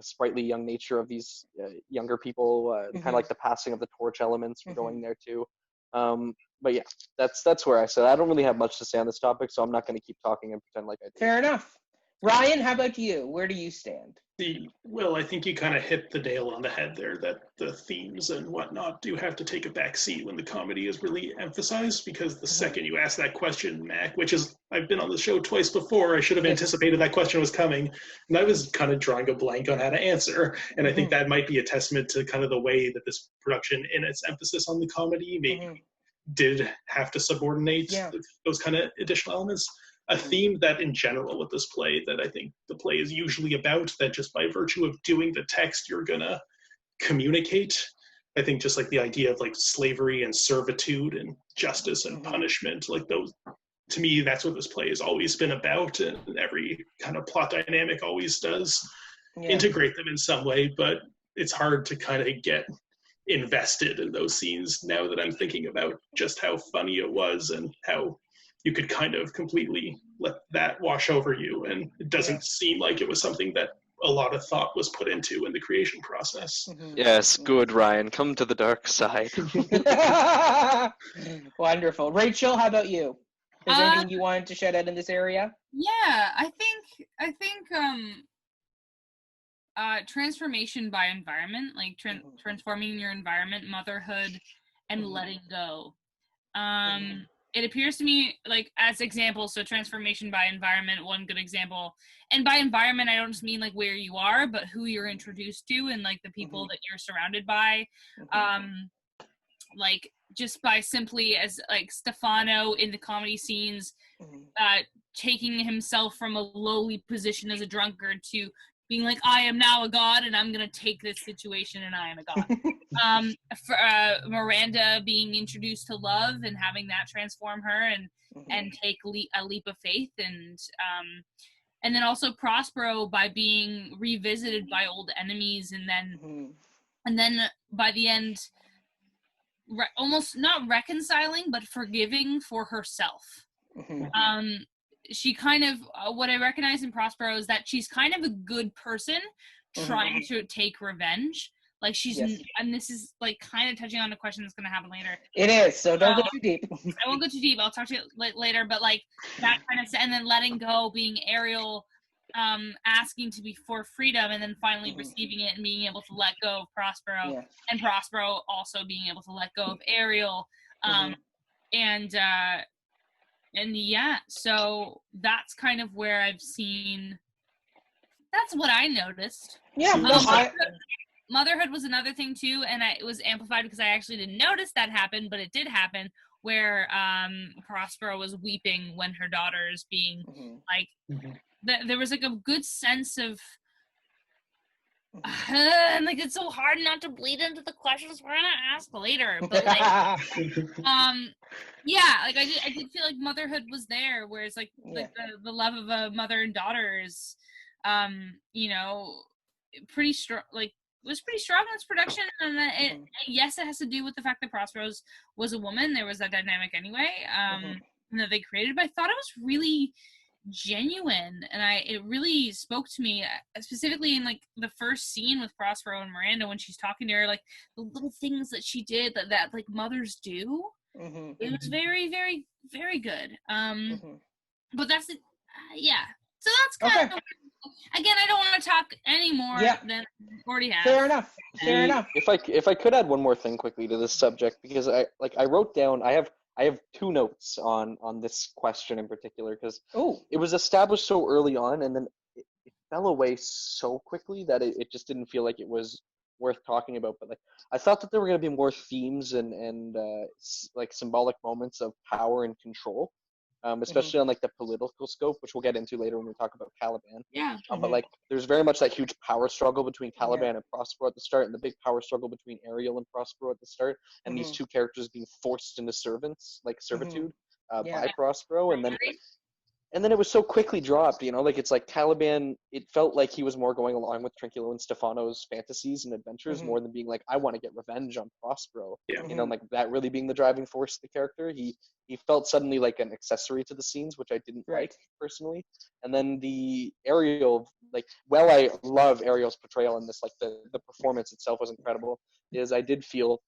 sprightly young nature of these younger people, kind of like the passing of the torch elements we're going there too. But yeah, that's where I said I don't really have much to say on this topic, so I'm not going to keep talking and pretend like I do. Fair enough. Ryan, how about you? Where do you stand? Well, I think you kind of hit the nail on the head there, that the themes and whatnot do have to take a back seat when the comedy is really emphasized, because the second you ask that question, Mac, which is, I've been on the show twice before, I should have anticipated that question was coming, and I was kind of drawing a blank on how to answer, and I think that might be a testament to kind of the way that this production, in its emphasis on the comedy, maybe did have to subordinate those kind of additional elements. A theme that in general with this play that I think the play is usually about, that just by virtue of doing the text you're gonna communicate. I think just like the idea of like slavery and servitude and justice and punishment, like those to me, that's what this play has always been about, and every kind of plot dynamic always does integrate them in some way, but it's hard to kind of get invested in those scenes now that I'm thinking about just how funny it was and how you could kind of completely let that wash over you, and it doesn't seem like it was something that a lot of thought was put into in the creation process. Yes, good, Ryan. Come to the dark side. Wonderful. Rachel, how about you? Is there anything you wanted to shed out in this area? Yeah, I think transformation by environment, like transforming your environment, motherhood, and letting go. It appears to me, like, as examples, so transformation by environment, one good example. And by environment, I don't just mean, like, where you are, but who you're introduced to and, like, the people that you're surrounded by. Like, just by simply as, like, Stefano in the comedy scenes, taking himself from a lowly position as a drunkard to being like, I am now a god and I'm going to take this situation and I am a god. For Miranda being introduced to love and having that transform her and take a leap of faith. And then also Prospero by being revisited by old enemies and then by the end, almost not reconciling, but forgiving for herself. She kind of, what I recognize in Prospero is that she's kind of a good person trying to take revenge. Like she's, and this is like kind of touching on a question that's going to happen later. It is, so don't go too deep. I won't go too deep. I'll talk to you later, but like that kind of, and then letting go, being Ariel, asking to be for freedom, and then finally receiving it and being able to let go of Prospero, and Prospero also being able to let go of Ariel, and yeah, so that's kind of where I've seen. That's what I noticed. Yeah, motherhood was another thing too, and it was amplified because I actually didn't notice that happen, but it did happen. Where Prospero was weeping when her daughter is being like, there was like a good sense of, and like it's so hard not to bleed into the questions we're gonna ask later, but like, yeah, like I did feel like motherhood was there, whereas like the love of a mother and daughter is, you know, pretty strong. Like was pretty strong in this production, and yes, it has to do with the fact that Prospero was a woman. There was that dynamic anyway, that they created, but I thought it was really genuine, and it really spoke to me, specifically in like the first scene with Prospero and Miranda when she's talking to her, like the little things that she did that like mothers do. It was very, very, very good. But that's it. Yeah. So that's kind of, again, I don't want to talk any more than I already have. Fair enough. If I could add one more thing quickly to this subject, because I wrote down, I have two notes on this question in particular, because it was established so early on, and then it fell away so quickly that it just didn't feel like it was worth talking about. But like I thought that there were going to be more themes and like symbolic moments of power and control, especially on like the political scope, which we'll get into later when we talk about Caliban. But like there's very much that huge power struggle between Caliban and Prospero at the start, and the big power struggle between Ariel and Prospero at the start, and these two characters being forced into servitude by Prospero, and then it was so quickly dropped, you know, like it's like Caliban, it felt like he was more going along with Trinculo and Stefano's fantasies and adventures more than being like, I want to get revenge on Prospero, you know, like that really being the driving force of the character. He felt suddenly like an accessory to the scenes, which I didn't like personally. And then the Ariel, like, well, I love Ariel's portrayal in this, like the performance itself was incredible, is I did feel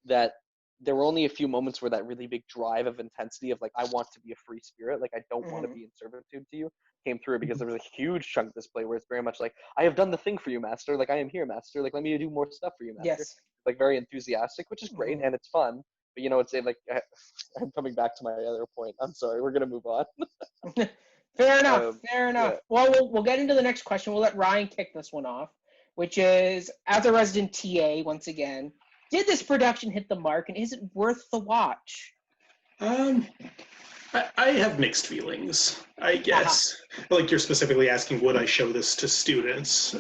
that there were only a few moments where that really big drive of intensity of like, I want to be a free spirit, like I don't want to be in servitude to you, came through, because there was a huge chunk of this play where it's very much like, I have done the thing for you, master, like I am here, master, like let me do more stuff for you, master. Like very enthusiastic, which is great, and it's fun, but you know, it's like, I'm coming back to my other point, I'm sorry, we're gonna move on. Fair enough. Yeah. Well, we'll get into the next question. We'll let Ryan kick this one off, which is, as a resident TA, once again, did this production hit the mark, and is it worth the watch? I have mixed feelings, I guess. Like you're specifically asking, would I show this to students?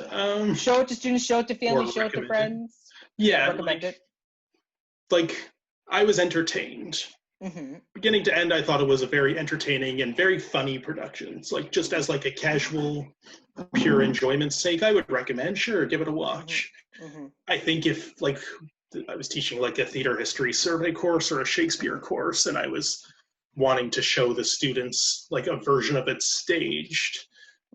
Show it to students, show it to family, show it to friends. Yeah, recommend it. Like I was entertained, beginning to end, I thought it was a very entertaining and very funny production. It's like, just as like a casual, pure enjoyment's sake, I would recommend, sure, give it a watch. I think if, like, I was teaching like a theater history survey course or a Shakespeare course, and I was wanting to show the students like a version of it staged,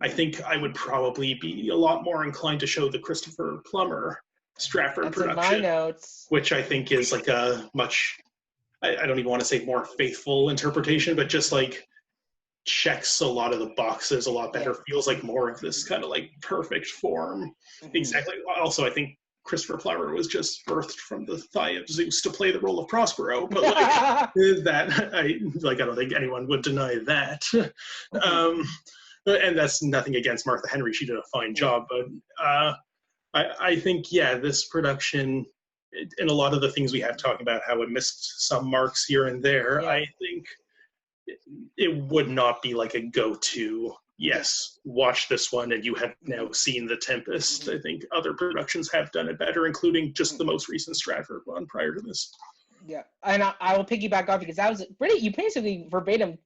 I think I would probably be a lot more inclined to show the Christopher Plummer Stratford production, in my notes. which I think is like a much, I don't even want to say more faithful interpretation, but just like checks a lot of the boxes a lot better, feels like more of this kind of like perfect form. Exactly. Also, I think Christopher Plummer was just birthed from the thigh of Zeus to play the role of Prospero, but like that, I don't think anyone would deny that. And that's nothing against Martha Henry; she did a fine job. But I think, this production, and a lot of the things we have talked about, how it missed some marks here and there, I think it would not be like a go-to. Yes, watch this one, and you have now seen The Tempest. I think other productions have done it better, including just the most recent Stratford one prior to this. Yeah, and I will piggyback off, because that was pretty. You basically verbatim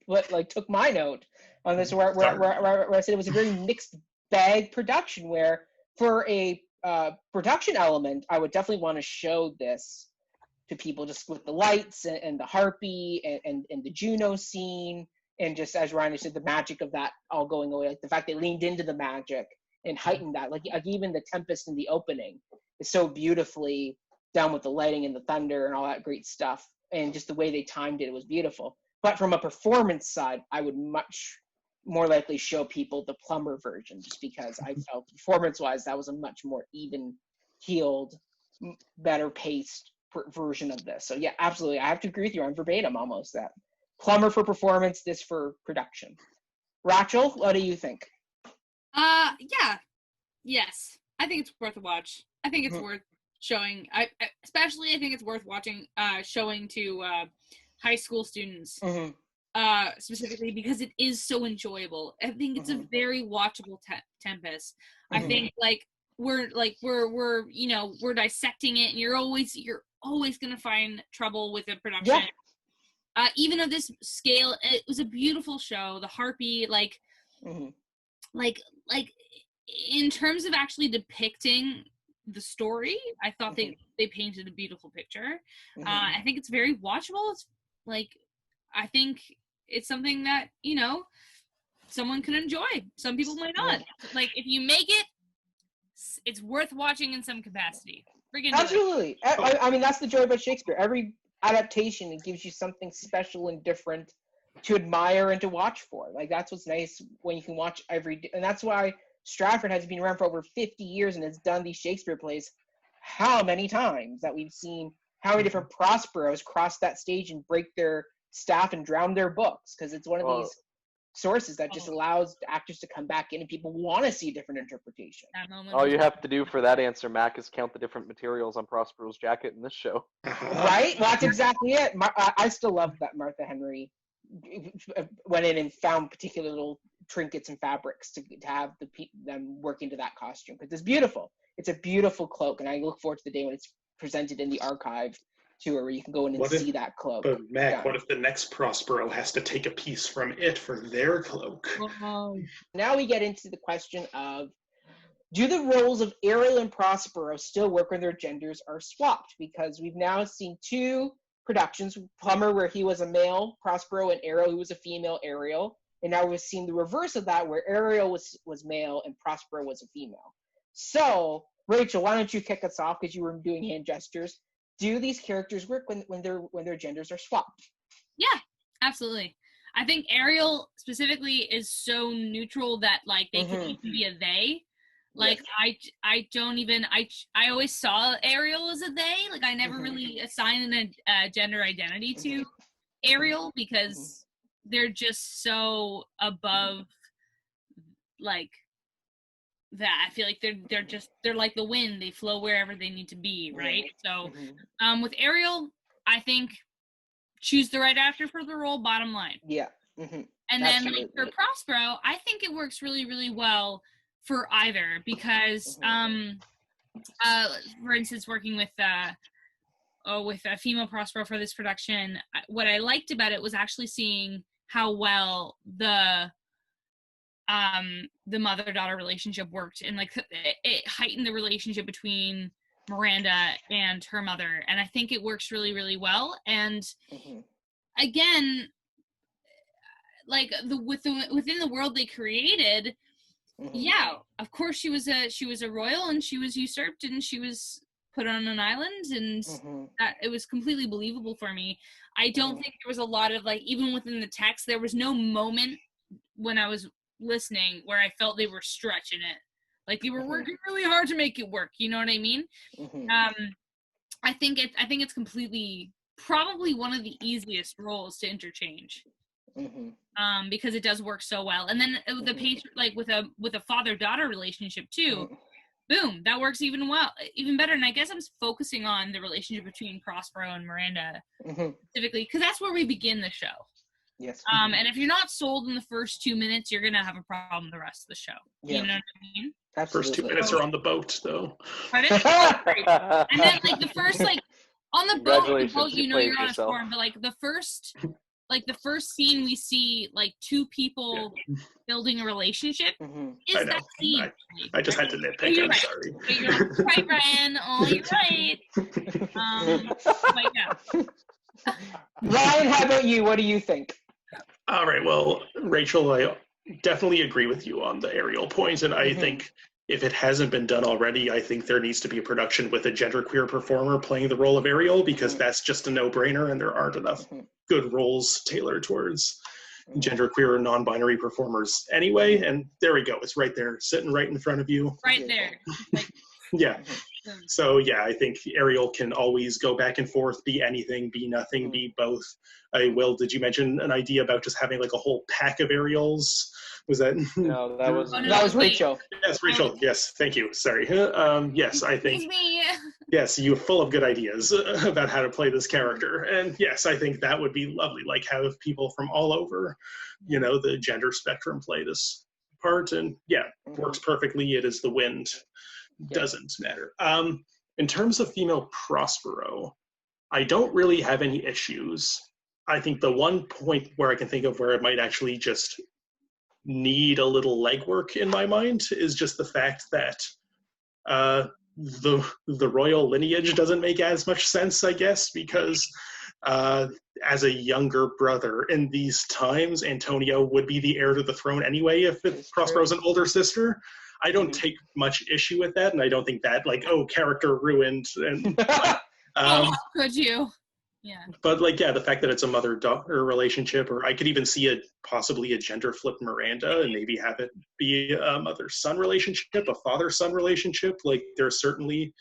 took my note on this, where I said it was a very mixed bag production. Where for a production element, I would definitely want to show this to people, just with the lights and the harpy and the Juno scene. And just as Ryan said, the magic of that all going away, like the fact they leaned into the magic and heightened that, like even the Tempest in the opening is so beautifully done with the lighting and the thunder and all that great stuff, and just the way they timed it was beautiful. But from a performance side, I would much more likely show people the Plummer version, just because I felt performance-wise that was a much more even-keeled, better paced version of this. So yeah, absolutely, I have to agree with you on verbatim almost that. Plummer for performance, this for production. Rachel, what do you think? Yes. I think it's worth a watch. I think it's worth showing. I think it's worth watching, showing to high school students, specifically because it is so enjoyable. I think it's a very watchable Tempest. I think we're dissecting it, and you're always gonna find trouble with the production. Yeah. Even of this scale, it was a beautiful show. The harpy, in terms of actually depicting the story, I thought they painted a beautiful picture. I think it's very watchable. It's I think it's something that, someone can enjoy. Some people might not. If you make it, it's worth watching in some capacity. Absolutely. I mean, that's the joy about Shakespeare. Every adaptation, it gives you something special and different to admire and to watch for. That's what's nice when you can watch and that's why Stratford has been around for over 50 years and has done these Shakespeare plays how many times that we've seen how many different Prosperos cross that stage and break their staff and drown their books, because it's one of these sources that just allows actors to come back in and people want to see a different interpretation. All you have to do for that answer, Mac, is count the different materials on Prospero's jacket in this show. Right? Well, that's exactly it. I still love that Martha Henry went in and found particular little trinkets and fabrics to have them work into that costume, because it's beautiful. It's a beautiful cloak, and I look forward to the day when it's presented in the archive tour where you can go in and see that cloak. But Mac, what if the next Prospero has to take a piece from it for their cloak? Now we get into the question of, do the roles of Ariel and Prospero still work when their genders are swapped? Because we've now seen two productions, Plummer where he was a male Prospero and Ariel who was a female Ariel, and now we've seen the reverse of that where Ariel was male and Prospero was a female. So, Rachel, why don't you kick us off, because you were doing hand gestures. Do these characters work when their genders are swapped? Yeah, absolutely. I think Ariel specifically is so neutral that they can even be a they. I don't even I always saw Ariel as a they. I never really assigned a gender identity to Ariel, because they're just so above that. I feel like they're like the wind. They flow wherever they need to be, right? So with Ariel, I think choose the right actor for the role, bottom line. Yeah. And Absolutely. Then for Prospero, I think it works really, really well for either, because for instance, working with with a female Prospero for this production, what I liked about it was actually seeing how well the mother-daughter relationship worked, and like it heightened the relationship between Miranda and her mother, and I think it works really, really well. And again, like within the world they created, yeah, of course she was a royal, and she was usurped, and she was put on an island, and that it was completely believable for me. I don't think there was a lot of, like, even within the text, there was no moment when I was listening where I felt they were stretching it, like they were working really hard to make it work, you know what I mean? I think it's completely, probably one of the easiest roles to interchange, because it does work so well. And then the patient, like with a father-daughter relationship too, boom, that works even better. And I guess I'm focusing on the relationship between Prospero and Miranda specifically, because that's where we begin the show. Yes. And if you're not sold in the first 2 minutes, you're gonna have a problem the rest of the show. You know what I mean? Absolutely. First 2 minutes are on the boat, though. Pardon? And then, like, the first, like, on the boat, you know you're on a storm, but like the first scene we see, like, two people building a relationship is that scene. I just had to nitpick. I'm sorry. You're right, Ryan. Oh, you're right. But yeah. Ryan, how about you? What do you think? All right. Well, Rachel, I definitely agree with you on the Ariel point, and I think if it hasn't been done already, I think there needs to be a production with a genderqueer performer playing the role of Ariel, because that's just a no-brainer, and there aren't enough good roles tailored towards genderqueer or non-binary performers anyway. And there we go. It's right there, sitting right in front of you. Right there. Like, yeah. So, yeah, I think Ariel can always go back and forth, be anything, be nothing, be both. Did you mention an idea about just having like a whole pack of Ariels? Was that? No, that was Rachel. Yes, Rachel. Yes, thank you. Sorry. Yes, I think. Excuse me. Yes, you're full of good ideas about how to play this character. And yes, I think that would be lovely. Like, have people from all over, the gender spectrum play this part. And yeah, works perfectly. It is the wind. Doesn't matter. In terms of female Prospero, I don't really have any issues. I think the one point where I can think of where it might actually just need a little legwork in my mind is just the fact that the royal lineage doesn't make as much sense, I guess, because as a younger brother in these times, Antonio would be the heir to the throne anyway if Prospero's an older sister. I don't take much issue with that, and I don't think that, like, character ruined. And could you? Yeah. But, like, yeah, the fact that it's a mother-daughter relationship, or I could even see possibly a gender-flipped Miranda and maybe have it be a mother-son relationship, a father-son relationship. Like, there's certainly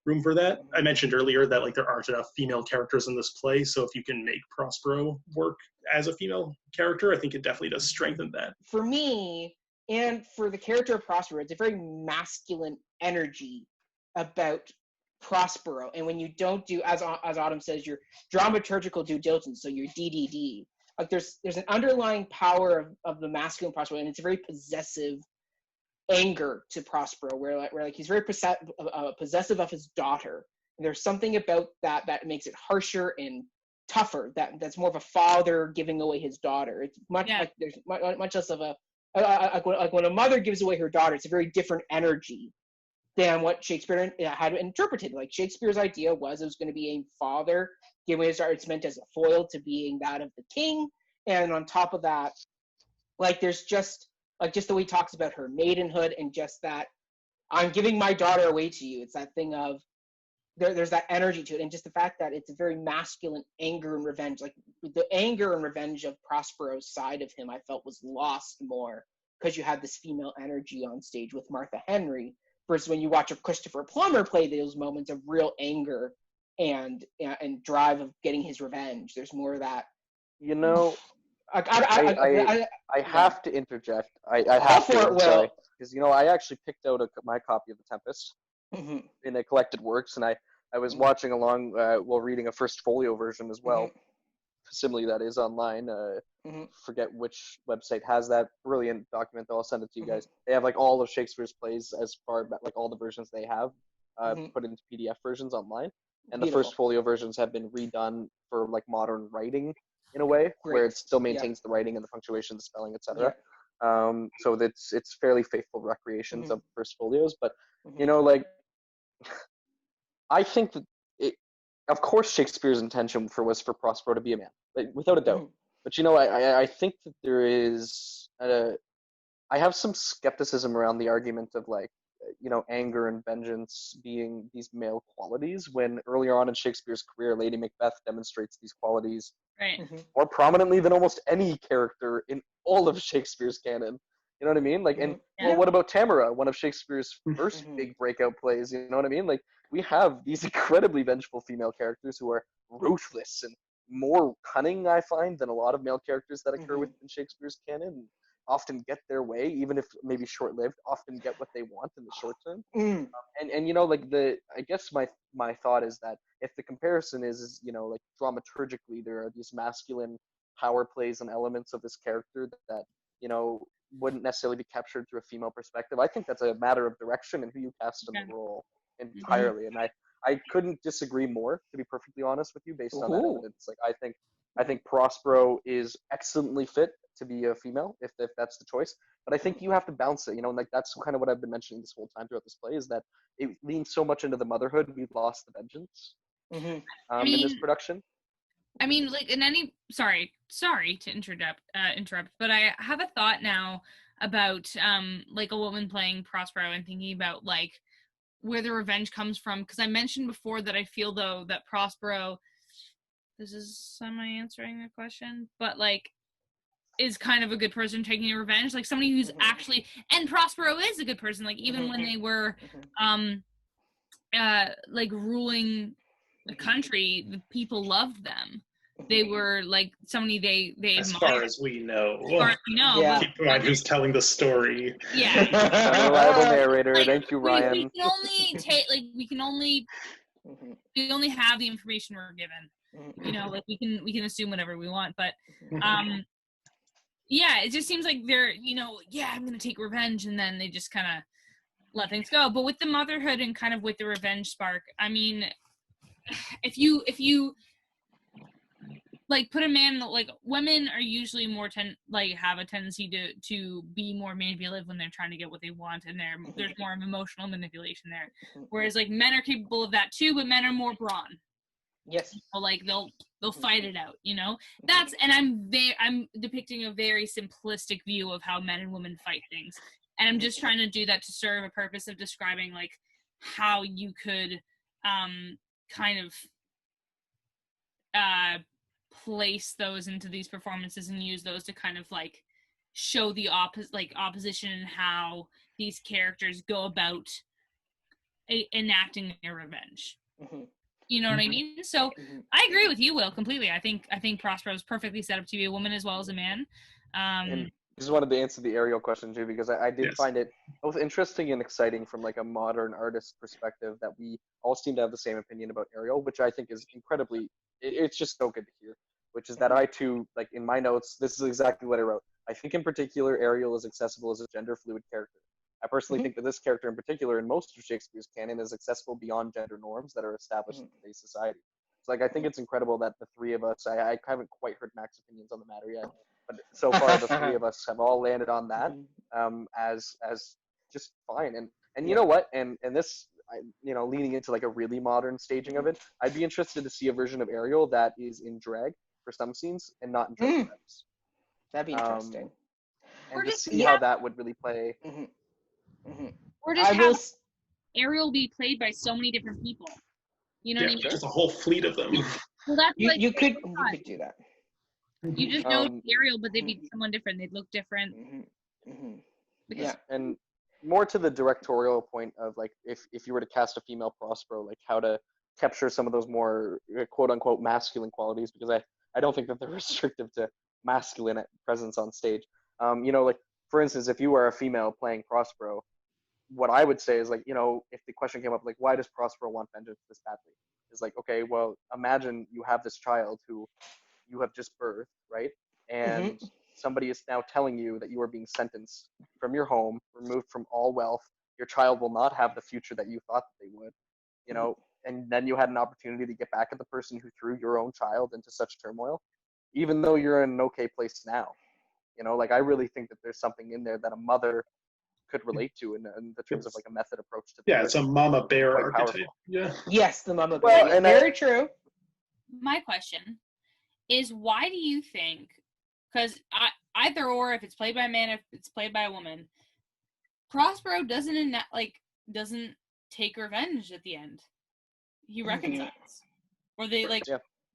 room for that. I mentioned earlier that, like, there aren't enough female characters in this play, so if you can make Prospero work as a female character, I think it definitely does strengthen that. For me, and for the character of Prospero, it's a very masculine energy about Prospero. And when you don't do, as Autumn says, your dramaturgical due diligence, so your DDD, like there's an underlying power of the masculine Prospero, and it's a very possessive anger to Prospero, where he's very possessive of his daughter. And there's something about that makes it harsher and tougher. That's more of a father giving away his daughter. It's much like there's much less of a like when a mother gives away her daughter, it's a very different energy than what Shakespeare had interpreted. Like, Shakespeare's idea was it was going to be a father giving his daughter. It's meant as a foil to being that of the king. And on top of that, like, there's just the way he talks about her maidenhood, and just that I'm giving my daughter away to you. It's that thing of there's that energy to it, and just the fact that it's a very masculine anger and revenge. Like, the anger and revenge of Prospero's side of him, I felt was lost more because you had this female energy on stage with Martha Henry, versus when you watch a Christopher Plummer play those moments of real anger and drive of getting his revenge. There's more of that. I have to interject. I have to. Sorry, because I actually picked out my copy of The Tempest in a collected works, and I was watching along while reading a first folio version as well. Facsimile that is online. Forget which website has that brilliant document, though. I'll send it to you guys. They have, like, all of Shakespeare's plays as far back, like all the versions they have put into PDF versions online. and the first folio versions have been redone for like modern writing in a way, where it still maintains the writing and the punctuation, the spelling, etc. So it's fairly faithful recreations of first folios. But you know, like, I think that of course Shakespeare's intention was for Prospero to be a man, like, without a doubt. But you know, I think that there is I have some skepticism around the argument of, like, you know, anger and vengeance being these male qualities, when earlier on in Shakespeare's career, Lady Macbeth demonstrates these qualities more prominently than almost any character in all of Shakespeare's canon. You know what I mean? Like, and well, what about Tamara, one of Shakespeare's first big breakout plays? You know what I mean? Like, we have these incredibly vengeful female characters who are ruthless and more cunning, I find, than a lot of male characters that occur within Shakespeare's canon. Often get their way, even if maybe short-lived, often get what they want in the short term. And you know, like, I guess my thought is that if the comparison is, you know, like, dramaturgically there are these masculine power plays and elements of this character that, you know, wouldn't necessarily be captured through a female perspective, I think that's a matter of direction and who you cast in the role entirely. And I couldn't disagree more, to be perfectly honest with you, based on that evidence. Like, I think Prospero is excellently fit to be a female, if that's the choice. But I think you have to balance it, you know, and like, that's kind of what I've been mentioning this whole time throughout this play, is that it leans so much into the motherhood, we've lost the vengeance in this production. I mean, like, in any sorry to interrupt, but I have a thought now about like, a woman playing Prospero and thinking about, like, where the revenge comes from, because I mentioned before that I feel, though, that Prospero, this is semi-answering the question, but, like, is kind of a good person taking a revenge, like somebody who's actually, and Prospero is a good person, like, even when they were like, ruling the country, the people loved them. They were, like, somebody they as admired. far as we know. As far as we know. Keep in mind who's telling the story. Unreliable narrator. Like, thank you, Ryan. We can only take, like, we only have the information we're given. You know, like, we can assume whatever we want, but yeah, it just seems like they're, you know, I'm gonna take revenge, and then they just kind of let things go. But with the motherhood and kind of with the revenge spark, I mean, if you like, put a man, like, women are usually more have a tendency to be more manipulative when they're trying to get what they want, and there's more of emotional manipulation there. Whereas, like, men are capable of that too, but men are more brawn. Yes. So, like, they'll fight it out, you know? That's, and I'm depicting a very simplistic view of how men and women fight things. And I'm just trying to do that to serve a purpose of describing, like, how you could kind of place those into these performances and use those to kind of, like, show the opposition and how these characters go about enacting their revenge. You know what I mean? So I agree with you, Will, completely. I think Prospero is perfectly set up to be a woman as well as a man. And just wanted to answer the Ariel question too, because I did find it both interesting and exciting from, like, a modern artist perspective that we all seem to have the same opinion about Ariel, which I think is incredibly, it's just so good to hear, which is that I too, like, in my notes, this is exactly what I wrote. I think in particular Ariel is accessible as a gender fluid character. I personally think that this character in particular, in most of Shakespeare's canon, is accessible beyond gender norms that are established in today's society. So, like, I think it's incredible that the three of us, I haven't quite heard Mac's opinions on the matter yet, but so far the three of us have all landed on that as just fine. And you know what? And this, you know, leaning into, like, a really modern staging of it, I'd be interested to see a version of Ariel that is in drag for some scenes and not in drag steps. That'd be interesting. And to see how that would really play. Or just have Ariel be played by so many different people. You know what I mean? Just a whole fleet of them. Well, that's you could do that. You just know Ariel, but they'd be someone different. They'd look different. And more to the directorial point of, like, if you were to cast a female Prospero, like, how to capture some of those more quote unquote masculine qualities, because I don't think that they're restrictive to masculine presence on stage. You know, like, for instance, if you were a female playing Prospero, what I would say is, like, you know, if the question came up, like, why does Prospero want vengeance this badly? It's like, okay, well, imagine you have this child who you have just birthed, right? And somebody is now telling you that you are being sentenced from your home, removed from all wealth. Your child will not have the future that you thought that they would, you know, and then you had an opportunity to get back at the person who threw your own child into such turmoil, even though you're in an okay place now. Like, I really think that there's something in there that a mother could relate to in the terms of like a method approach to the it's a mama bear archetype. Powerful. Yeah. Yes, the mama bear. Well, and very true. My question is, why do you think, because either or, if it's played by a man, if it's played by a woman, Prospero doesn't take revenge at the end. He reconciles. Or they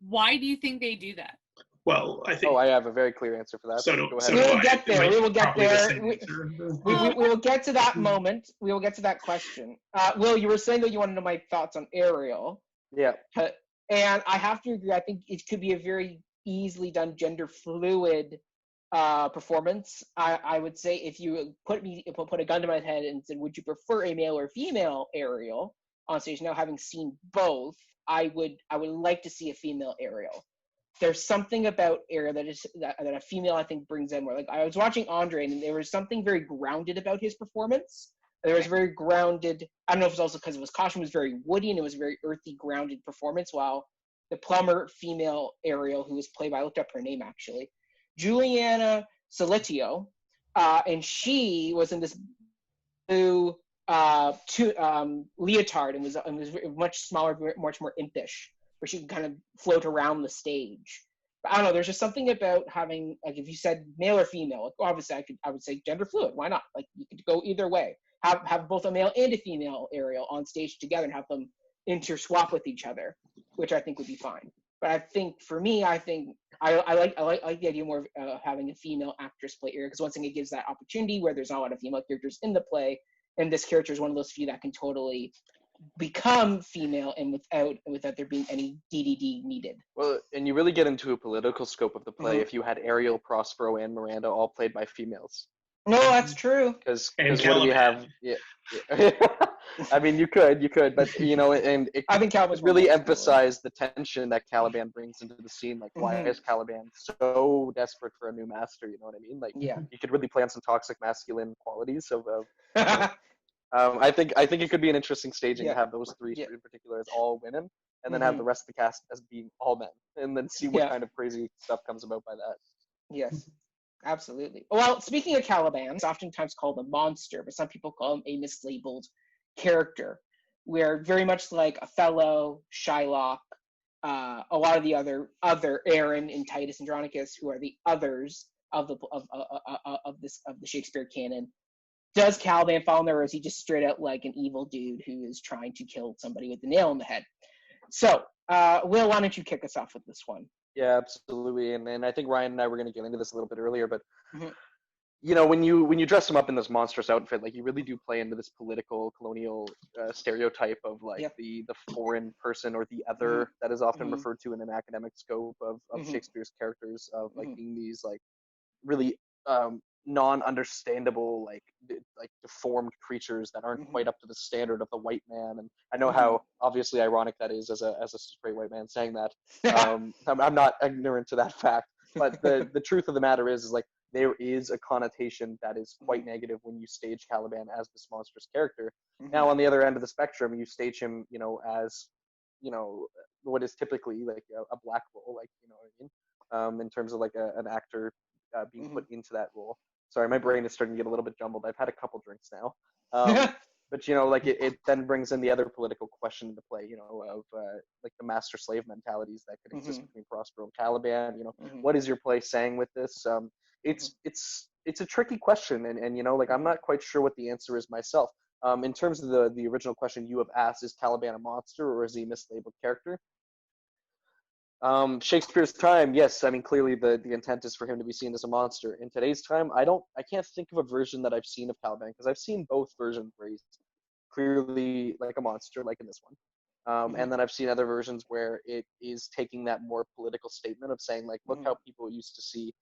why do you think they do that? Well, I think. Oh, I have a very clear answer for that. So Go so ahead. We will get there. We will get there. We will get to that Mm-hmm. moment. We will get to that question. Will, you were saying that you want to know my thoughts on Ariel. Yeah. And I have to agree. I think it could be a very easily done gender fluid performance. I would say if you put a gun to my head and said, would you prefer a male or female Ariel on stage? Now, having seen both, I would like to see a female Ariel. There's something about Ariel that a female, I think, brings in more. Like, I was watching Andre, and there was something very grounded about his performance. There was very grounded. I don't know if it's also because his costume was very woody and it was a very earthy, grounded performance. While the plumber female Ariel, who was played by, I looked up her name actually, Juliana Solitio, and she was in this blue leotard and was much smaller, much more impish, where she could kind of float around the stage. But I don't know. There's just something about having, like, if you said male or female, like, obviously I would say gender fluid. Why not? Like, you could go either way. Have both a male and a female Ariel on stage together and have them interswap with each other, which I think would be fine. But I think for me, I like the idea more of having a female actress play Ariel, because once again it gives that opportunity where there's not a lot of female characters in the play, and this character is one of those few that can totally become female and without there being any DDD needed. Well, and you really get into a political scope of the play if you had Ariel, Prospero, and Miranda all played by females. No, that's true. Because what do we have? Yeah. I mean, you could, but and it I think Caliban's really emphasized the tension that Caliban brings into the scene. Like, why is Caliban so desperate for a new master? You know what I mean? Like, you could really play on some toxic masculine qualities of. I think it could be an interesting staging to have those three in particular as all women, and then have the rest of the cast as being all men, and then see what kind of crazy stuff comes about by that. Yes. Absolutely. Well, speaking of Caliban, it's oftentimes called a monster, but some people call him a mislabeled character. We're very much like Othello, Shylock, a lot of the other Aaron and Titus Andronicus, who are the others of the Shakespeare canon. Does Caliban fall in there, or is he just straight out like an evil dude who is trying to kill somebody with a nail in the head? So, Will, why don't you kick us off with this one? Yeah, absolutely. And I think Ryan and I were going to get into this a little bit earlier, but when you dress him up in this monstrous outfit, like, you really do play into this political colonial stereotype of like the foreign person or the other that is often referred to in an academic scope of Shakespeare's characters, of like being these like really non-understandable, like deformed creatures that aren't quite up to the standard of the white man. And I know how obviously ironic that is as a straight white man saying that. I'm not ignorant to that fact, but the truth of the matter is like there is a connotation that is quite negative when you stage Caliban as this monstrous character. Now, on the other end of the spectrum, you stage him, as what is typically like a black role, like, you know what I mean, in terms of like an actor being put into that role. Sorry, my brain is starting to get a little bit jumbled. I've had a couple drinks now. But, like it then brings in the other political question into play, of like the master-slave mentalities that could exist between Prospero and Caliban. What is your play saying with this? It's a tricky question, and like I'm not quite sure what the answer is myself. In terms of the original question you have asked, is Caliban a monster or is he a mislabeled character? Shakespeare's time, yes. I mean, clearly the intent is for him to be seen as a monster. In today's time, I can't think of a version that I've seen of Caliban, because I've seen both versions where he's clearly like a monster, like in this one. And then I've seen other versions where it is taking that more political statement of saying, like, look how people used to see,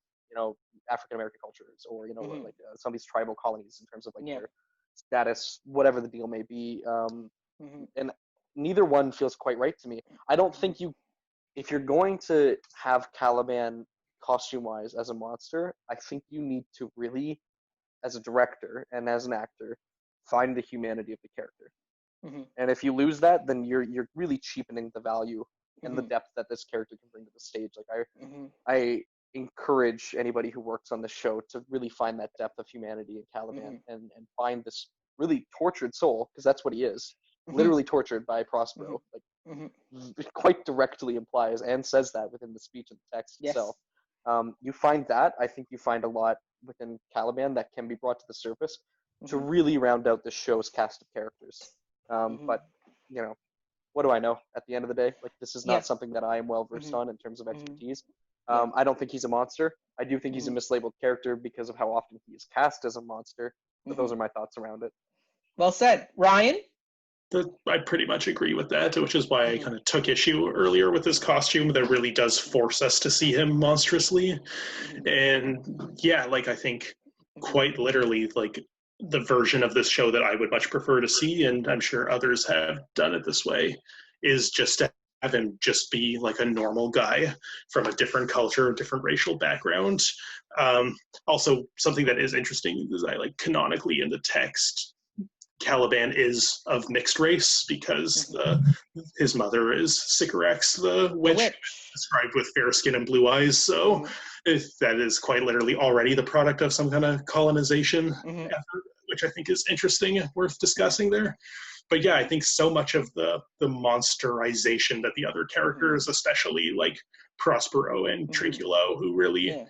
African American cultures, or like some of these tribal colonies in terms of like their status, whatever the deal may be. And neither one feels quite right to me. I don't think if you're going to have Caliban costume-wise as a monster, I think you need to really, as a director and as an actor, find the humanity of the character. And if you lose that, then you're really cheapening the value and the depth that this character can bring to the stage. Like I encourage anybody who works on the show to really find that depth of humanity in Caliban and find this really tortured soul, because that's what he is, literally tortured by Prospero. Like it quite directly implies and says that within the speech and the text itself. You find that. I think you find a lot within Caliban that can be brought to the surface to really round out the show's cast of characters. But you know, what do I know? At the end of the day, like this is not something that I am well versed on in terms of expertise. I don't think he's a monster. I do think he's a mislabeled character because of how often he is cast as a monster. But those are my thoughts around it. Well said, Ryan. I pretty much agree with that, which is why I kind of took issue earlier with his costume. That really does force us to see him monstrously. And yeah, like I think quite literally, like the version of this show that I would much prefer to see, and I'm sure others have done it this way, is just to have him just be like a normal guy from a different culture, different racial background. Also, something that is interesting is canonically in the text, Caliban is of mixed race because his mother is Sycorax, the witch, described with fair skin and blue eyes. So that is quite literally already the product of some kind of colonization effort, which I think is interesting and worth discussing there. But yeah, I think so much of the monsterization that the other characters, especially like Prospero and Triculo, who really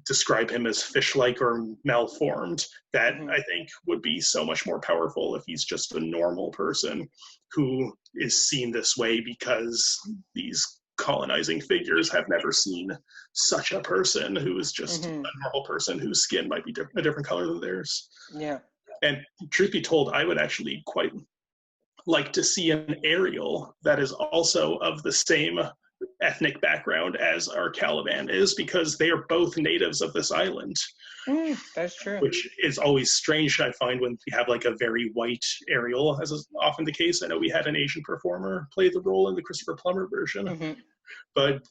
describe him as fish-like or malformed, that I think would be so much more powerful if he's just a normal person who is seen this way because these colonizing figures have never seen such a person who is just a normal person whose skin might be a different color than theirs. Yeah. And truth be told, I would actually quite like to see an Ariel that is also of the same ethnic background as our Caliban is, because they are both natives of this island. That's true. Which is always strange, I find, when we have like a very white Ariel, as is often the case. I know we had an Asian performer play the role in the Christopher Plummer version. But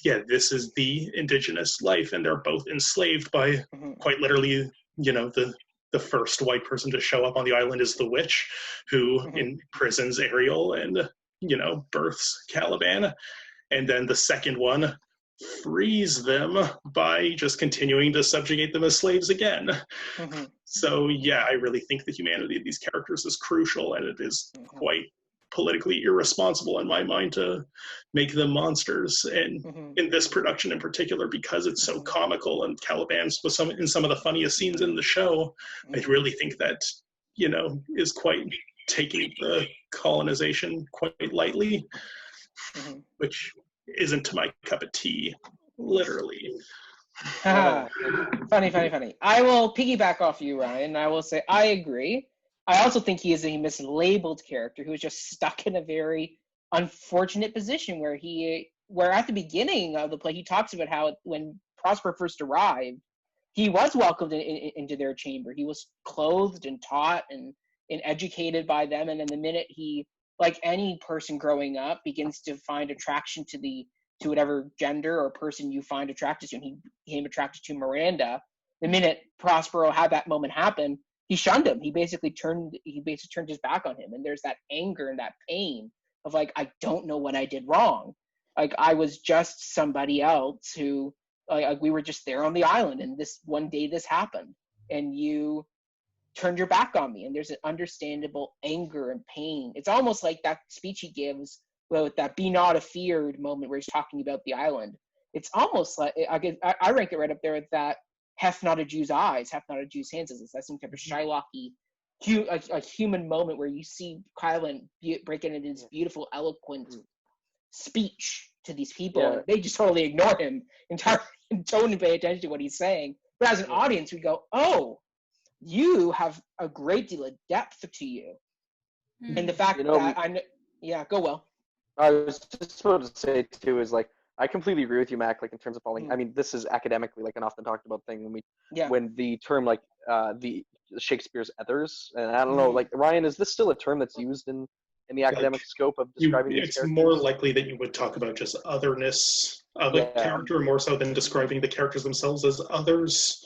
yeah, this is the indigenous life, and they're both enslaved by quite literally, you know, the first white person to show up on the island is the witch who imprisons Ariel and, you know, births Caliban. And then the second one frees them by just continuing to subjugate them as slaves again. So yeah, I really think the humanity of these characters is crucial, and it is quite politically irresponsible in my mind to make them monsters. And in this production in particular, because it's so comical and Caliban's was in some of the funniest scenes in the show, I really think that, you know, is quite taking the colonization quite lightly, which isn't to my cup of tea, literally. Funny. I will piggyback off you, Ryan. I will say I agree. I also think he is a mislabeled character who is just stuck in a very unfortunate position where at the beginning of the play, he talks about how when Prospero first arrived, he was welcomed into their chamber. He was clothed and taught and educated by them. And then the minute he, like any person growing up, begins to find attraction to whatever gender or person you find attracted to, and he became attracted to Miranda, the minute Prospero had that moment happen, he shunned him. He basically turned his back on him. And there's that anger and that pain of like, I don't know what I did wrong. Like I was just somebody else who, like we were just there on the island, and this one day this happened, and you turned your back on me. And there's an understandable anger and pain. It's almost like that speech he gives, with that "be not afeared" moment where he's talking about the island. It's almost like I rank it right up there with that "hath not a Jew's eyes, hath not a Jew's hands." It's that same type of Shylocky, a human moment where you see Kylan breaking into this beautiful, eloquent speech to these people. And they just totally ignore him entirely and don't pay attention to what he's saying. But as an audience, we go, "Oh, you have a great deal of depth to you," and the fact that I know, go well. I was just about to say too is like, I completely agree with you, Mac. Like in terms of falling, I mean, this is academically like an often talked about thing when the term like the Shakespeare's others, and I don't know, like Ryan, is this still a term that's used in the academic scope of describing these it's characters? more likely that you would talk about just otherness of a character more so than describing the characters themselves as others.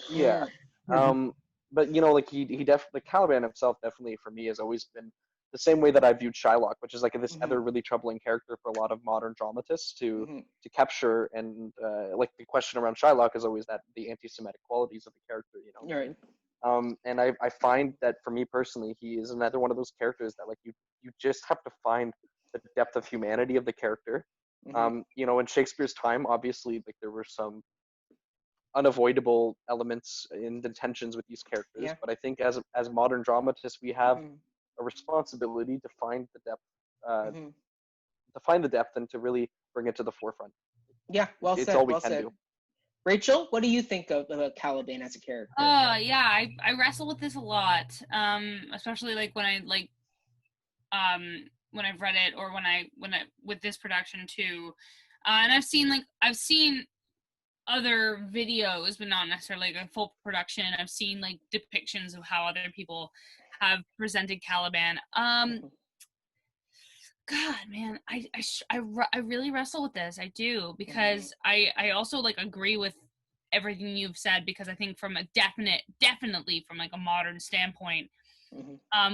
But you know, like he definitely, Caliban himself definitely for me has always been the same way that I viewed Shylock, which is like this other really troubling character for a lot of modern dramatists to capture. And like the question around Shylock is always that the anti-Semitic qualities of the character, you know. Right. And I find that for me personally, he is another one of those characters that like you just have to find the depth of humanity of the character. You know, in Shakespeare's time, obviously, like there were some unavoidable elements in the tensions with these characters, but I think as modern dramatists, we have a responsibility to find the depth, and to really bring it to the forefront. Yeah, well it's said. all we well can said. do. Rachel, what do you think of Caliban as a character? Yeah, I wrestle with this a lot, especially like when I've read it, or when I with this production too, and I've seen other videos, but not necessarily like a full production. I've seen like depictions of how other people have presented Caliban. God, man, I really wrestle with this. I do, because I also like agree with everything you've said, because I think from a definitely from like a modern standpoint,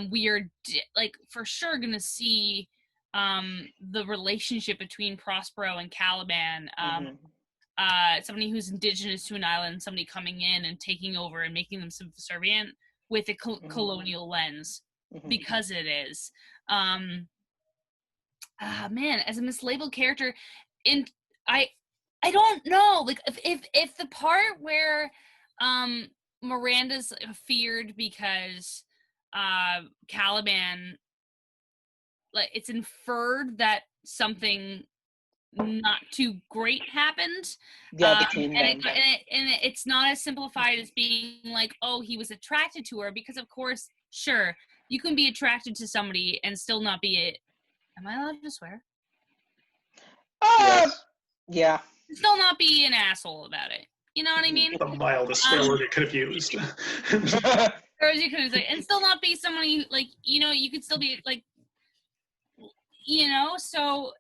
we are like for sure gonna see the relationship between Prospero and Caliban. Somebody who's indigenous to an island, somebody coming in and taking over and making them subservient with a colonial lens, because it is. Man, as a mislabeled character, I don't know, like if the part where Miranda's feared because Caliban, like it's inferred that something not too great happened, between them. And it's not as simplified as being like, oh, he was attracted to her, because of course, sure, you can be attracted to somebody and still not be it. Am I allowed to swear? Yes. Yeah. Still not be an asshole about it. You know what I mean? The mildest swear word it could have used. Or as you could have said, and still not be somebody like, you know, you could still be like, you know, so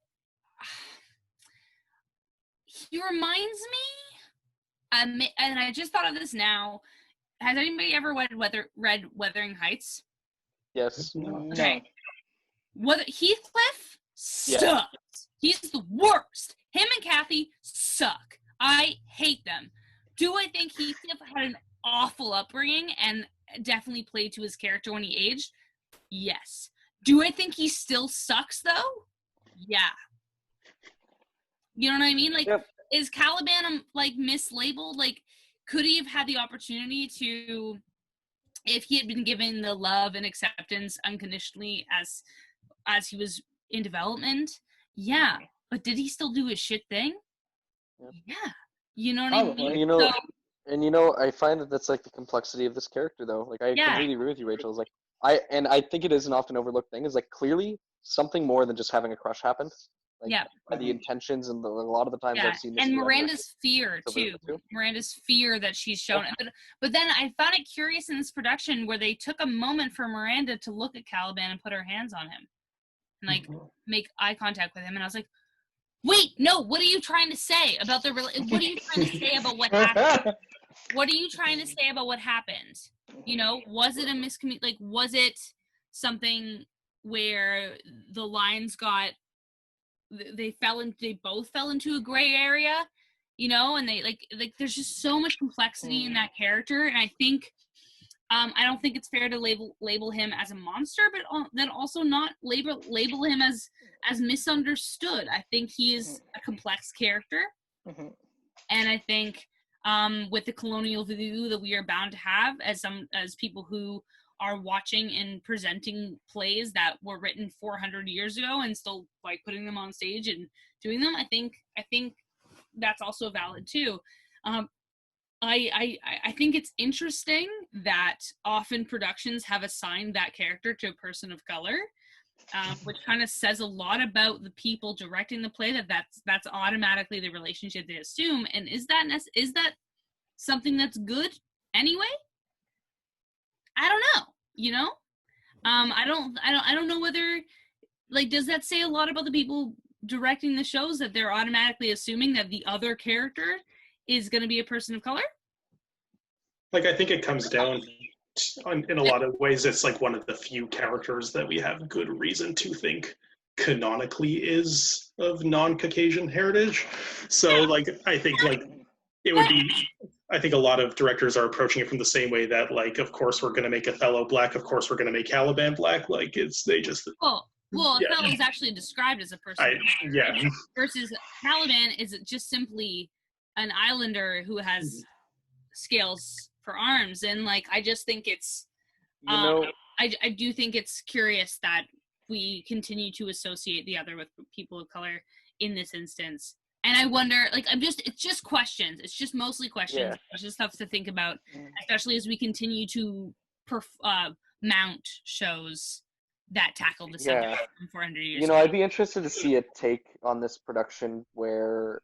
he reminds me, and I just thought of this now. Has anybody ever read Wuthering Heights? Yes. No. Heathcliff sucks. He's the worst. Him and Kathy suck. I hate them. Do I think Heathcliff had an awful upbringing and definitely played to his character when he aged? Yes. Do I think he still sucks though? Yeah. You know what I mean? Like, is Caliban like mislabeled? Like, could he have had the opportunity to, if he had been given the love and acceptance unconditionally as he was in development? Yeah. But did he still do his shit thing? Yeah. You know what I mean? You know, and you know, I find that that's like the complexity of this character, though. Like, I completely agree with you, Rachel. It's like, I think it is an often overlooked thing. Is like clearly something more than just having a crush happened. Like, by the intentions, and a lot of the times I've seen this. And Miranda's fear too. Miranda's fear that she's shown. But then I found it curious in this production where they took a moment for Miranda to look at Caliban and put her hands on him, and like make eye contact with him. And I was like, wait, no, what are you trying to say about the? What are you trying to say about what happened? What are you trying to say about what happened? You know, was it a miscommunication? Like, was it something where the lines got? They both fell into a gray area, you know, and they like there's just so much complexity in that character. And I think I don't think it's fair to label him as a monster, but then also not label him as misunderstood. I think he is a complex character. And I think with the colonial view that we are bound to have as people who are watching and presenting plays that were written 400 years ago and still like putting them on stage and doing them, I think that's also valid too. I think it's interesting that often productions have assigned that character to a person of color, which kind of says a lot about the people directing the play, that's automatically the relationship they assume. And is that something that's good anyway? I don't know, you know? I don't know whether, like, does that say a lot about the people directing the shows that they're automatically assuming that the other character is going to be a person of color? Like, I think it comes down in a lot of ways, it's like one of the few characters that we have good reason to think canonically is of non-Caucasian heritage. So, like, I think, like, it would be... I think a lot of directors are approaching it from the same way that, like, of course we're going to make Othello black, of course we're going to make Caliban black. Like, they just... Well, Othello is actually described as a person. Versus Caliban is just simply an islander who has scales for arms, and like I just think it's I do think it's curious that we continue to associate the other with people of color in this instance. And I wonder, like, it's just questions. It's just mostly questions. It's just stuff to think about, especially as we continue to mount shows that tackle the subject from 400 years ago. I'd be interested to see a take on this production where,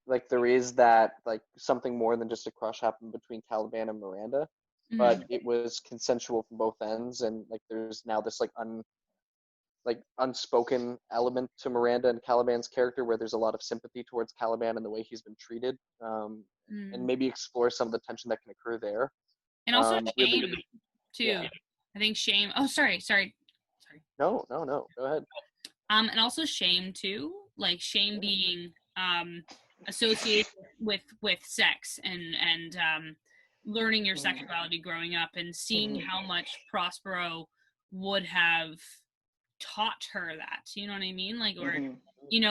like, there is that, like, something more than just a crush happened between Caliban and Miranda, but it was consensual from both ends, and, like, there's now this, like, unspoken element to Miranda and Caliban's character where there's a lot of sympathy towards Caliban and the way he's been treated, and maybe explore some of the tension that can occur there. And also shame, too. I think shame... Oh, sorry. No, go ahead. And also shame, too. Like, shame being associated with sex and learning your sexuality growing up and seeing how much Prospero would have taught her that, you know what I mean? Like, or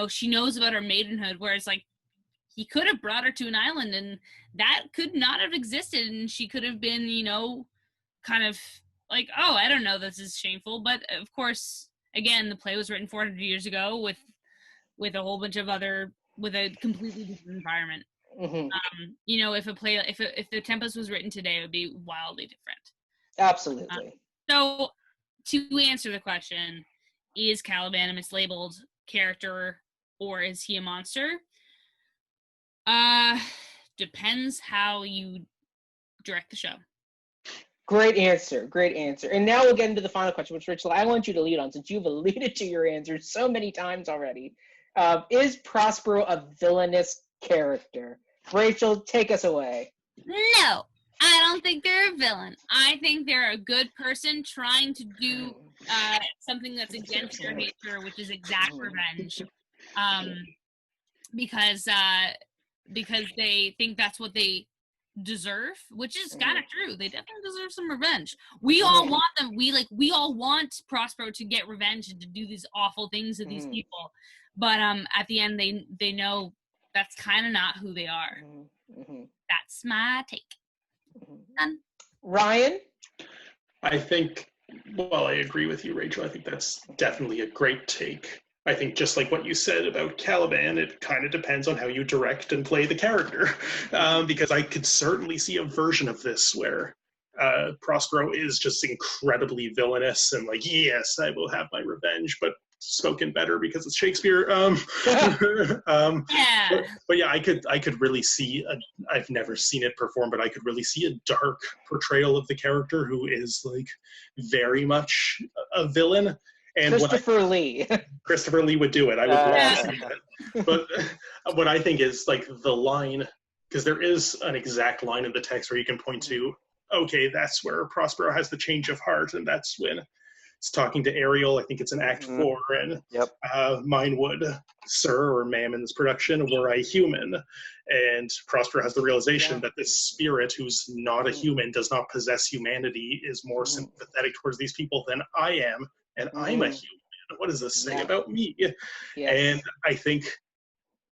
she knows about her maidenhood, whereas like he could have brought her to an island and that could not have existed, and she could have been, kind of like, oh, I don't know, this is shameful. But of course, again, the play was written 400 years ago with a whole bunch of with a completely different environment. If the Tempest was written today, it would be wildly different. Absolutely. So to answer the question, is Caliban a mislabeled character or is he a monster? Depends how you direct the show. Great answer. And now we'll get into the final question, which, Rachel, I want you to lead on since you've alluded to your answer so many times already. Is Prospero a villainous character? Rachel, take us away. No, I don't think they're a villain. I think they're a good person trying to do something that's against their nature, which is exact revenge. Because they think that's what they deserve, which is kind of true. They definitely deserve some revenge. We all want them. We all want Prospero to get revenge and to do these awful things to these people. But at the end, they know that's kind of not who they are. That's my take. Done. Ryan? I think, I agree with you, Rachel. I think that's definitely a great take. I think just like what you said about Caliban, it kind of depends on how you direct and play the character. Because I could certainly see a version of this where Prospero is just incredibly villainous and like, yes, I will have my revenge, but spoken better because it's Shakespeare. But yeah, I could really see I've never seen it performed, but I could really see a dark portrayal of the character who is like very much a villain. And Christopher Lee would do it. I would love to see that. But what I think is like the line, because there is an exact line in the text where you can point to, okay, that's where Prospero has the change of heart, and that's when it's talking to Ariel. I think it's in Act 4, and mine would, sir or ma'am in this production, were I human. And Prospero has the realization that this spirit who's not a human, does not possess humanity, is more sympathetic towards these people than I am, and I'm a human. What does this say about me? Yes. And I think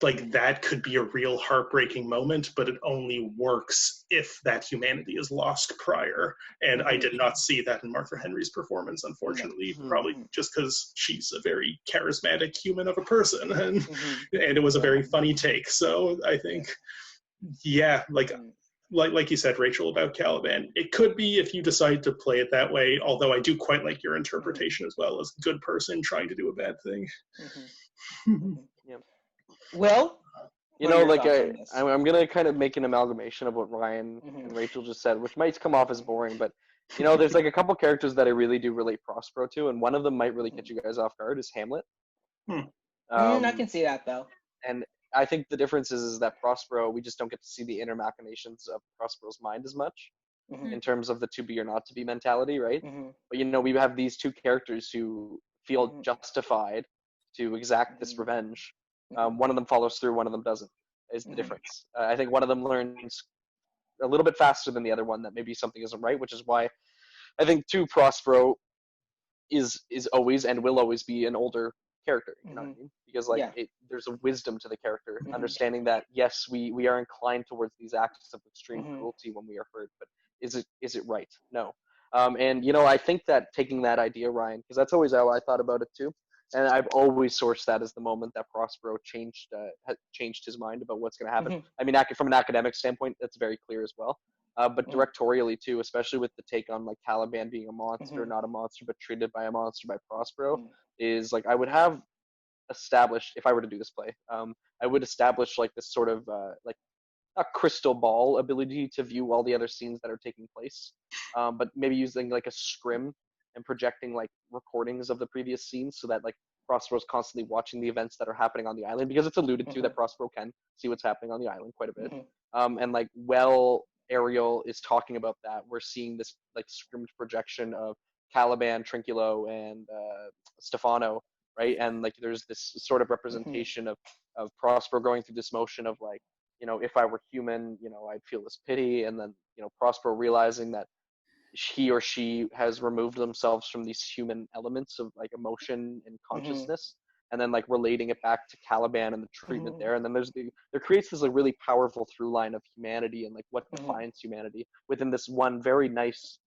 like that could be a real heartbreaking moment, but it only works if that humanity is lost prior. And I did not see that in Martha Henry's performance, unfortunately, probably just because she's a very charismatic human of a person, and it was a very funny take. So I think, like you said, Rachel, about Caliban, it could be if you decide to play it that way, although I do quite like your interpretation as well, as a good person trying to do a bad thing. Will? I'm going to kind of make an amalgamation of what Ryan and Rachel just said, which might come off as boring, but, there's like a couple characters that I really do relate Prospero to, and one of them might really catch you guys off guard, is Hamlet. I can see that, though. And I think the difference is that Prospero, we just don't get to see the inner machinations of Prospero's mind as much. in terms of the to be or not to be mentality, right? Mm-hmm. But we have these two characters who feel Mm-hmm. justified to exact this revenge. One of them follows through, one of them doesn't. Is the difference? I think one of them learns a little bit faster than the other one that maybe something isn't right, which is why I think too Prospero is always and will always be an older character. You know what I mean? Because there's a wisdom to the character, understanding that yes, we are inclined towards these acts of extreme cruelty when we are hurt, but is it right? No. And I think that taking that idea, Ryan, because that's always how I thought about it too, and I've always sourced that as the moment that Prospero changed his mind about what's going to happen. I mean, from an academic standpoint, that's very clear as well. But directorially too, especially with the take on like Caliban being a monster, not a monster, but treated by a monster by Prospero, is like I would have established, if I were to do this play, I would establish like this sort of like a crystal ball ability to view all the other scenes that are taking place, but maybe using like a scrim and projecting like recordings of the previous scenes so that like Prospero's constantly watching the events that are happening on the island, because it's alluded to that Prospero can see what's happening on the island quite a bit. And like Ariel is talking about that, we're seeing this like scrimmed projection of Caliban, Trinculo, and Stefano, right? And like there's this sort of representation of Prospero going through this motion of like, if I were human, I'd feel this pity, and then Prospero realizing that he or she has removed themselves from these human elements of like emotion and consciousness, and then like relating it back to Caliban and the treatment there, and then there creates this like really powerful through line of humanity and like what defines humanity within this one very nice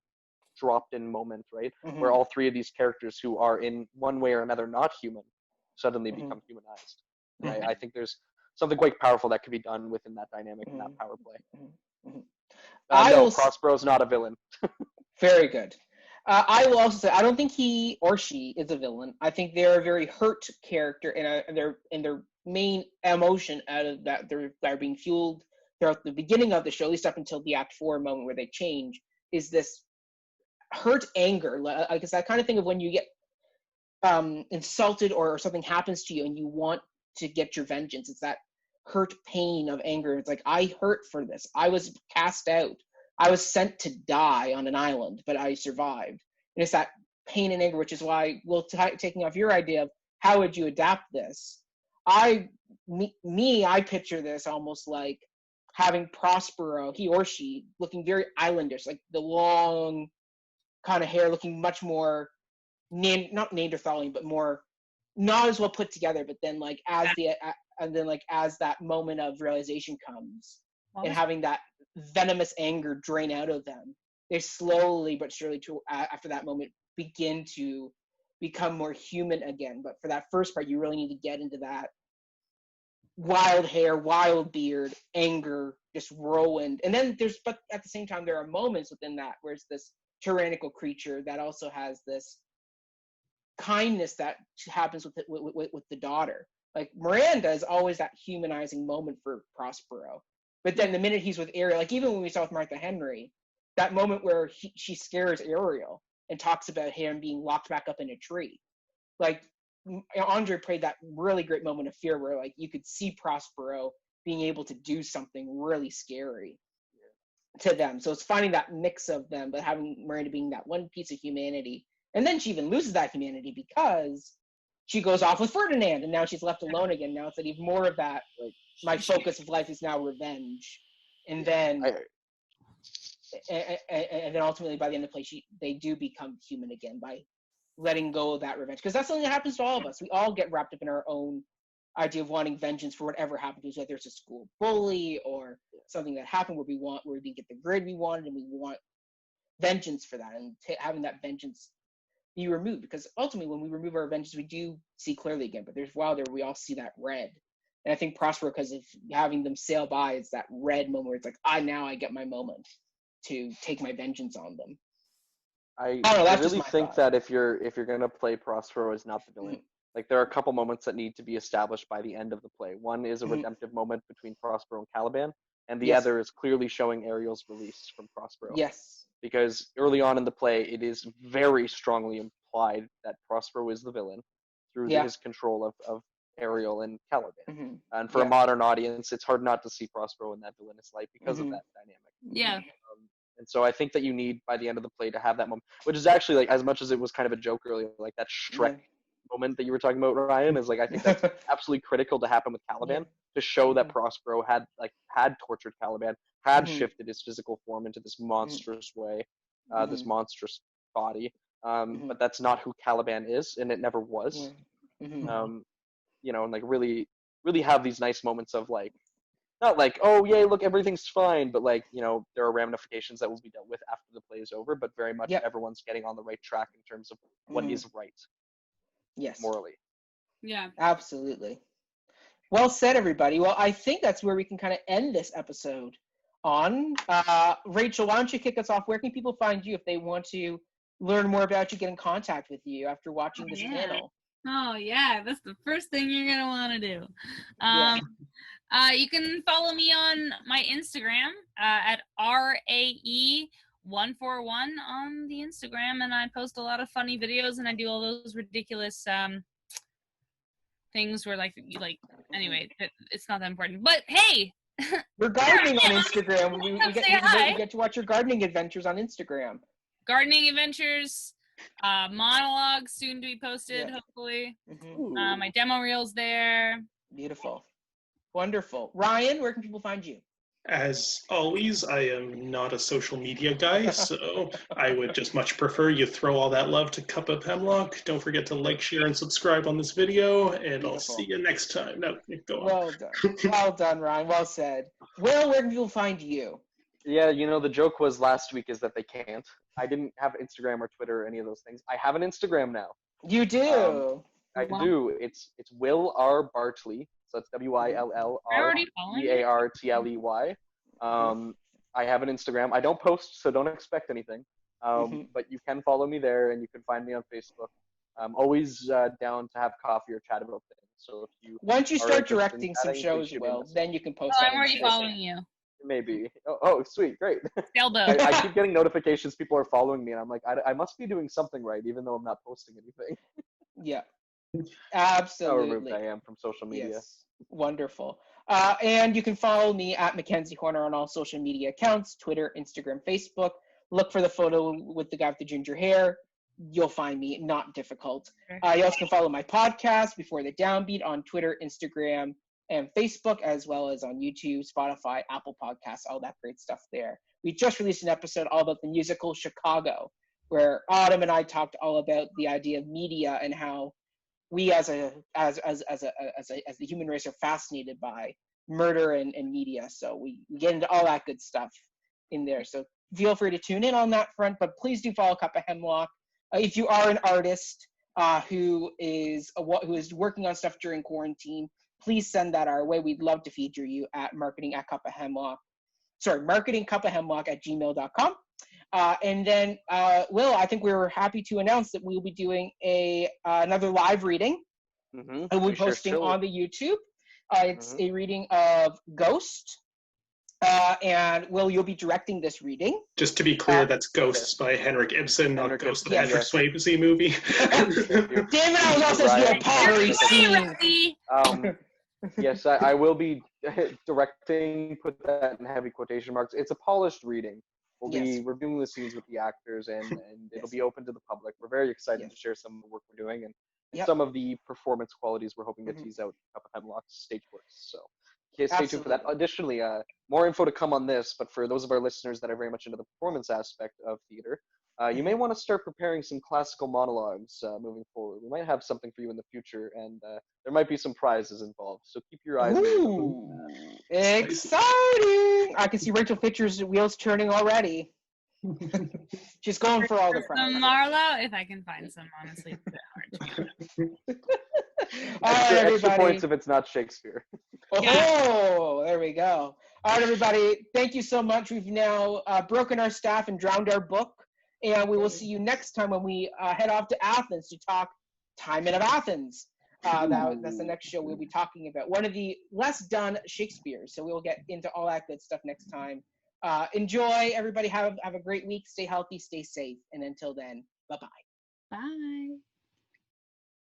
dropped in moment, right? Where all three of these characters who are in one way or another not human suddenly become humanized. And I think there's something quite powerful that could be done within that dynamic and that power play. Prospero's not a villain. Very good. I will also say I don't think he or she is a villain. I think they're a very hurt character, and their main emotion out of that they're being fueled throughout the beginning of the show, at least up until the Act 4 moment where they change, is this hurt anger. Like it's that kind of thing of when you get insulted or something happens to you and you want to get your vengeance. It's that hurt pain of anger. It's like, I hurt for this. I was cast out. I was sent to die on an island, but I survived. And it's that pain and anger, which is why, taking off your idea of how would you adapt this, I picture this almost like having Prospero, he or she, looking very islandish, like the long kind of hair, looking much more, not Neanderthalian, but more not as well put together. But then like as that moment of realization comes, and having that venomous anger drain out of them, they slowly but surely after that moment begin to become more human again. But for that first part, you really need to get into that wild hair, wild beard, anger, just whirlwind. And then but at the same time, there are moments within that where it's this tyrannical creature that also has this kindness that happens with the daughter. Like Miranda is always that humanizing moment for Prospero. But then the minute he's with Ariel, like even when we saw with Martha Henry, that moment where she scares Ariel and talks about him being locked back up in a tree. Like Andre played that really great moment of fear where like you could see Prospero being able to do something really scary to them. So it's finding that mix of them, but having Miranda being that one piece of humanity. And then she even loses that humanity because she goes off with Ferdinand, and now she's left alone again. Now it's like even more of that, like, my focus of life is now revenge. And then and then ultimately by the end of the play, they do become human again by letting go of that revenge. Because that's something that happens to all of us. We all get wrapped up in our own idea of wanting vengeance for whatever happened to us, whether it's a school bully or something that happened where we didn't get the grade we wanted, and we want vengeance for that, and having that vengeance be removed. Because ultimately when we remove our vengeance, we do see clearly again, but there's while there we all see that red. And I think Prospero, because of having them sail by, it's that red moment where it's like, I get my moment to take my vengeance on them. I really think that if you're gonna play Prospero as not the villain, like there are a couple moments that need to be established by the end of the play. One is a redemptive moment between Prospero and Caliban, and the other is clearly showing Ariel's release from Prospero. Yes. Because early on in the play, it is very strongly implied that Prospero is the villain through his control of Ariel and Caliban. And for a modern audience, it's hard not to see Prospero in that villainous light because of that dynamic. Yeah. And so I think that you need, by the end of the play, to have that moment, which is actually, like, as much as it was kind of a joke earlier, like that Shrek moment that you were talking about, Ryan, is like, I think that's absolutely critical to happen with Caliban, to show that Prospero had tortured Caliban, had shifted his physical form into this monstrous way, this monstrous body. But that's not who Caliban is, and it never was. You know, and like really have these nice moments of like, not like, oh yay, look, everything's fine, but like, you know, there are ramifications that will be dealt with after the play is over, but very much everyone's getting on the right track in terms of what is right. Yes. Morally. Yeah. Absolutely. Well said, everybody. Well, I think that's where we can kind of end this episode on. Rachel, why don't you kick us off? Where can people find you if they want to learn more about you, get in contact with you after watching this panel? Oh, yeah. That's the first thing you're going to want to do. You can follow me on my Instagram at RAE141 on the Instagram, and I post a lot of funny videos, and I do all those ridiculous things where anyway, it's not that important. But hey, we're gardening on Instagram. We get to watch your gardening adventures on Instagram. Gardening adventures, monologues soon to be posted, hopefully. My demo reel's there. Beautiful. Wonderful. Ryan, where can people find you? As always, I am not a social media guy, so I would just much prefer you throw all that love to Cup of Hemlock. Don't forget to like, share, and subscribe on this video, and I'll see you next time. No, go on. Well done. Well done, Ryan. Well said. Will, where can people find you? Yeah, you know, the joke was last week is that they can't. I didn't have Instagram or Twitter or any of those things. I have an Instagram now. You do? I do. It's Will R. Bartley. So that's WILLRBARTLEY. I have an Instagram. I don't post, so don't expect anything. But you can follow me there, and you can find me on Facebook. I'm always down to have coffee or chat about things. So if you once you start directing some shows, Will, then you can post. I'm already following you. Maybe. Oh, sweet, great. I keep getting notifications. People are following me, and I'm like, I must be doing something right, even though I'm not posting anything. Yeah. Absolutely. How removed I am from social media. Yes. Wonderful. And you can follow me at Mackenzie Horner on all social media accounts, Twitter, Instagram, Facebook. Look for the photo with the guy with the ginger hair. You'll find me. Not difficult. You also can follow my podcast, Before the Downbeat, on Twitter, Instagram, and Facebook, as well as on YouTube, Spotify, Apple Podcasts, all that great stuff there. We just released an episode all about the musical Chicago, where Autumn and I talked all about the idea of media and how we as the human race are fascinated by murder and media. So we get into all that good stuff in there. So feel free to tune in on that front, but please do follow Cup of Hemlock. If you are an artist who is working on stuff during quarantine, please send that our way. We'd love to feature you at marketingcupofhemlock@gmail.com. And then, Will, I think we were happy to announce that we'll be doing another live reading. We'll be posting on the YouTube. It's a reading of Ghost. And Will, you'll be directing this reading. Just to be clear, that's Ghosts by Henrik Ibsen, not Ghost of the Patrick Swayze movie. Damn it, I was also supposed to do a pottery scene. Yes, I will be directing, put that in heavy quotation marks. It's a polished reading. We'll be reviewing the scenes with the actors, and it'll be open to the public. We're very excited to share some of the work we're doing and some of the performance qualities we're hoping to tease out Cup of Hemlock's stage work. So stay tuned for that. Additionally, more info to come on this, but for those of our listeners that are very much into the performance aspect of theater, you may want to start preparing some classical monologues moving forward. We might have something for you in the future, and there might be some prizes involved. So keep your eyes open. Exciting! I can see Rachel Fitcher's wheels turning already. She's going for all the prizes. Marlowe, if I can find some, honestly, it's a bit hard. Extra points if it's not Shakespeare. Oh, there we go. All right, everybody. Thank you so much. We've now broken our staff and drowned our book. And we will see you next time when we head off to Athens to talk Timon of Athens. That's the next show we'll be talking about. One of the less done Shakespeare's. So we will get into all that good stuff next time. Enjoy, everybody. Have a great week. Stay healthy, stay safe. And until then, bye-bye. Bye.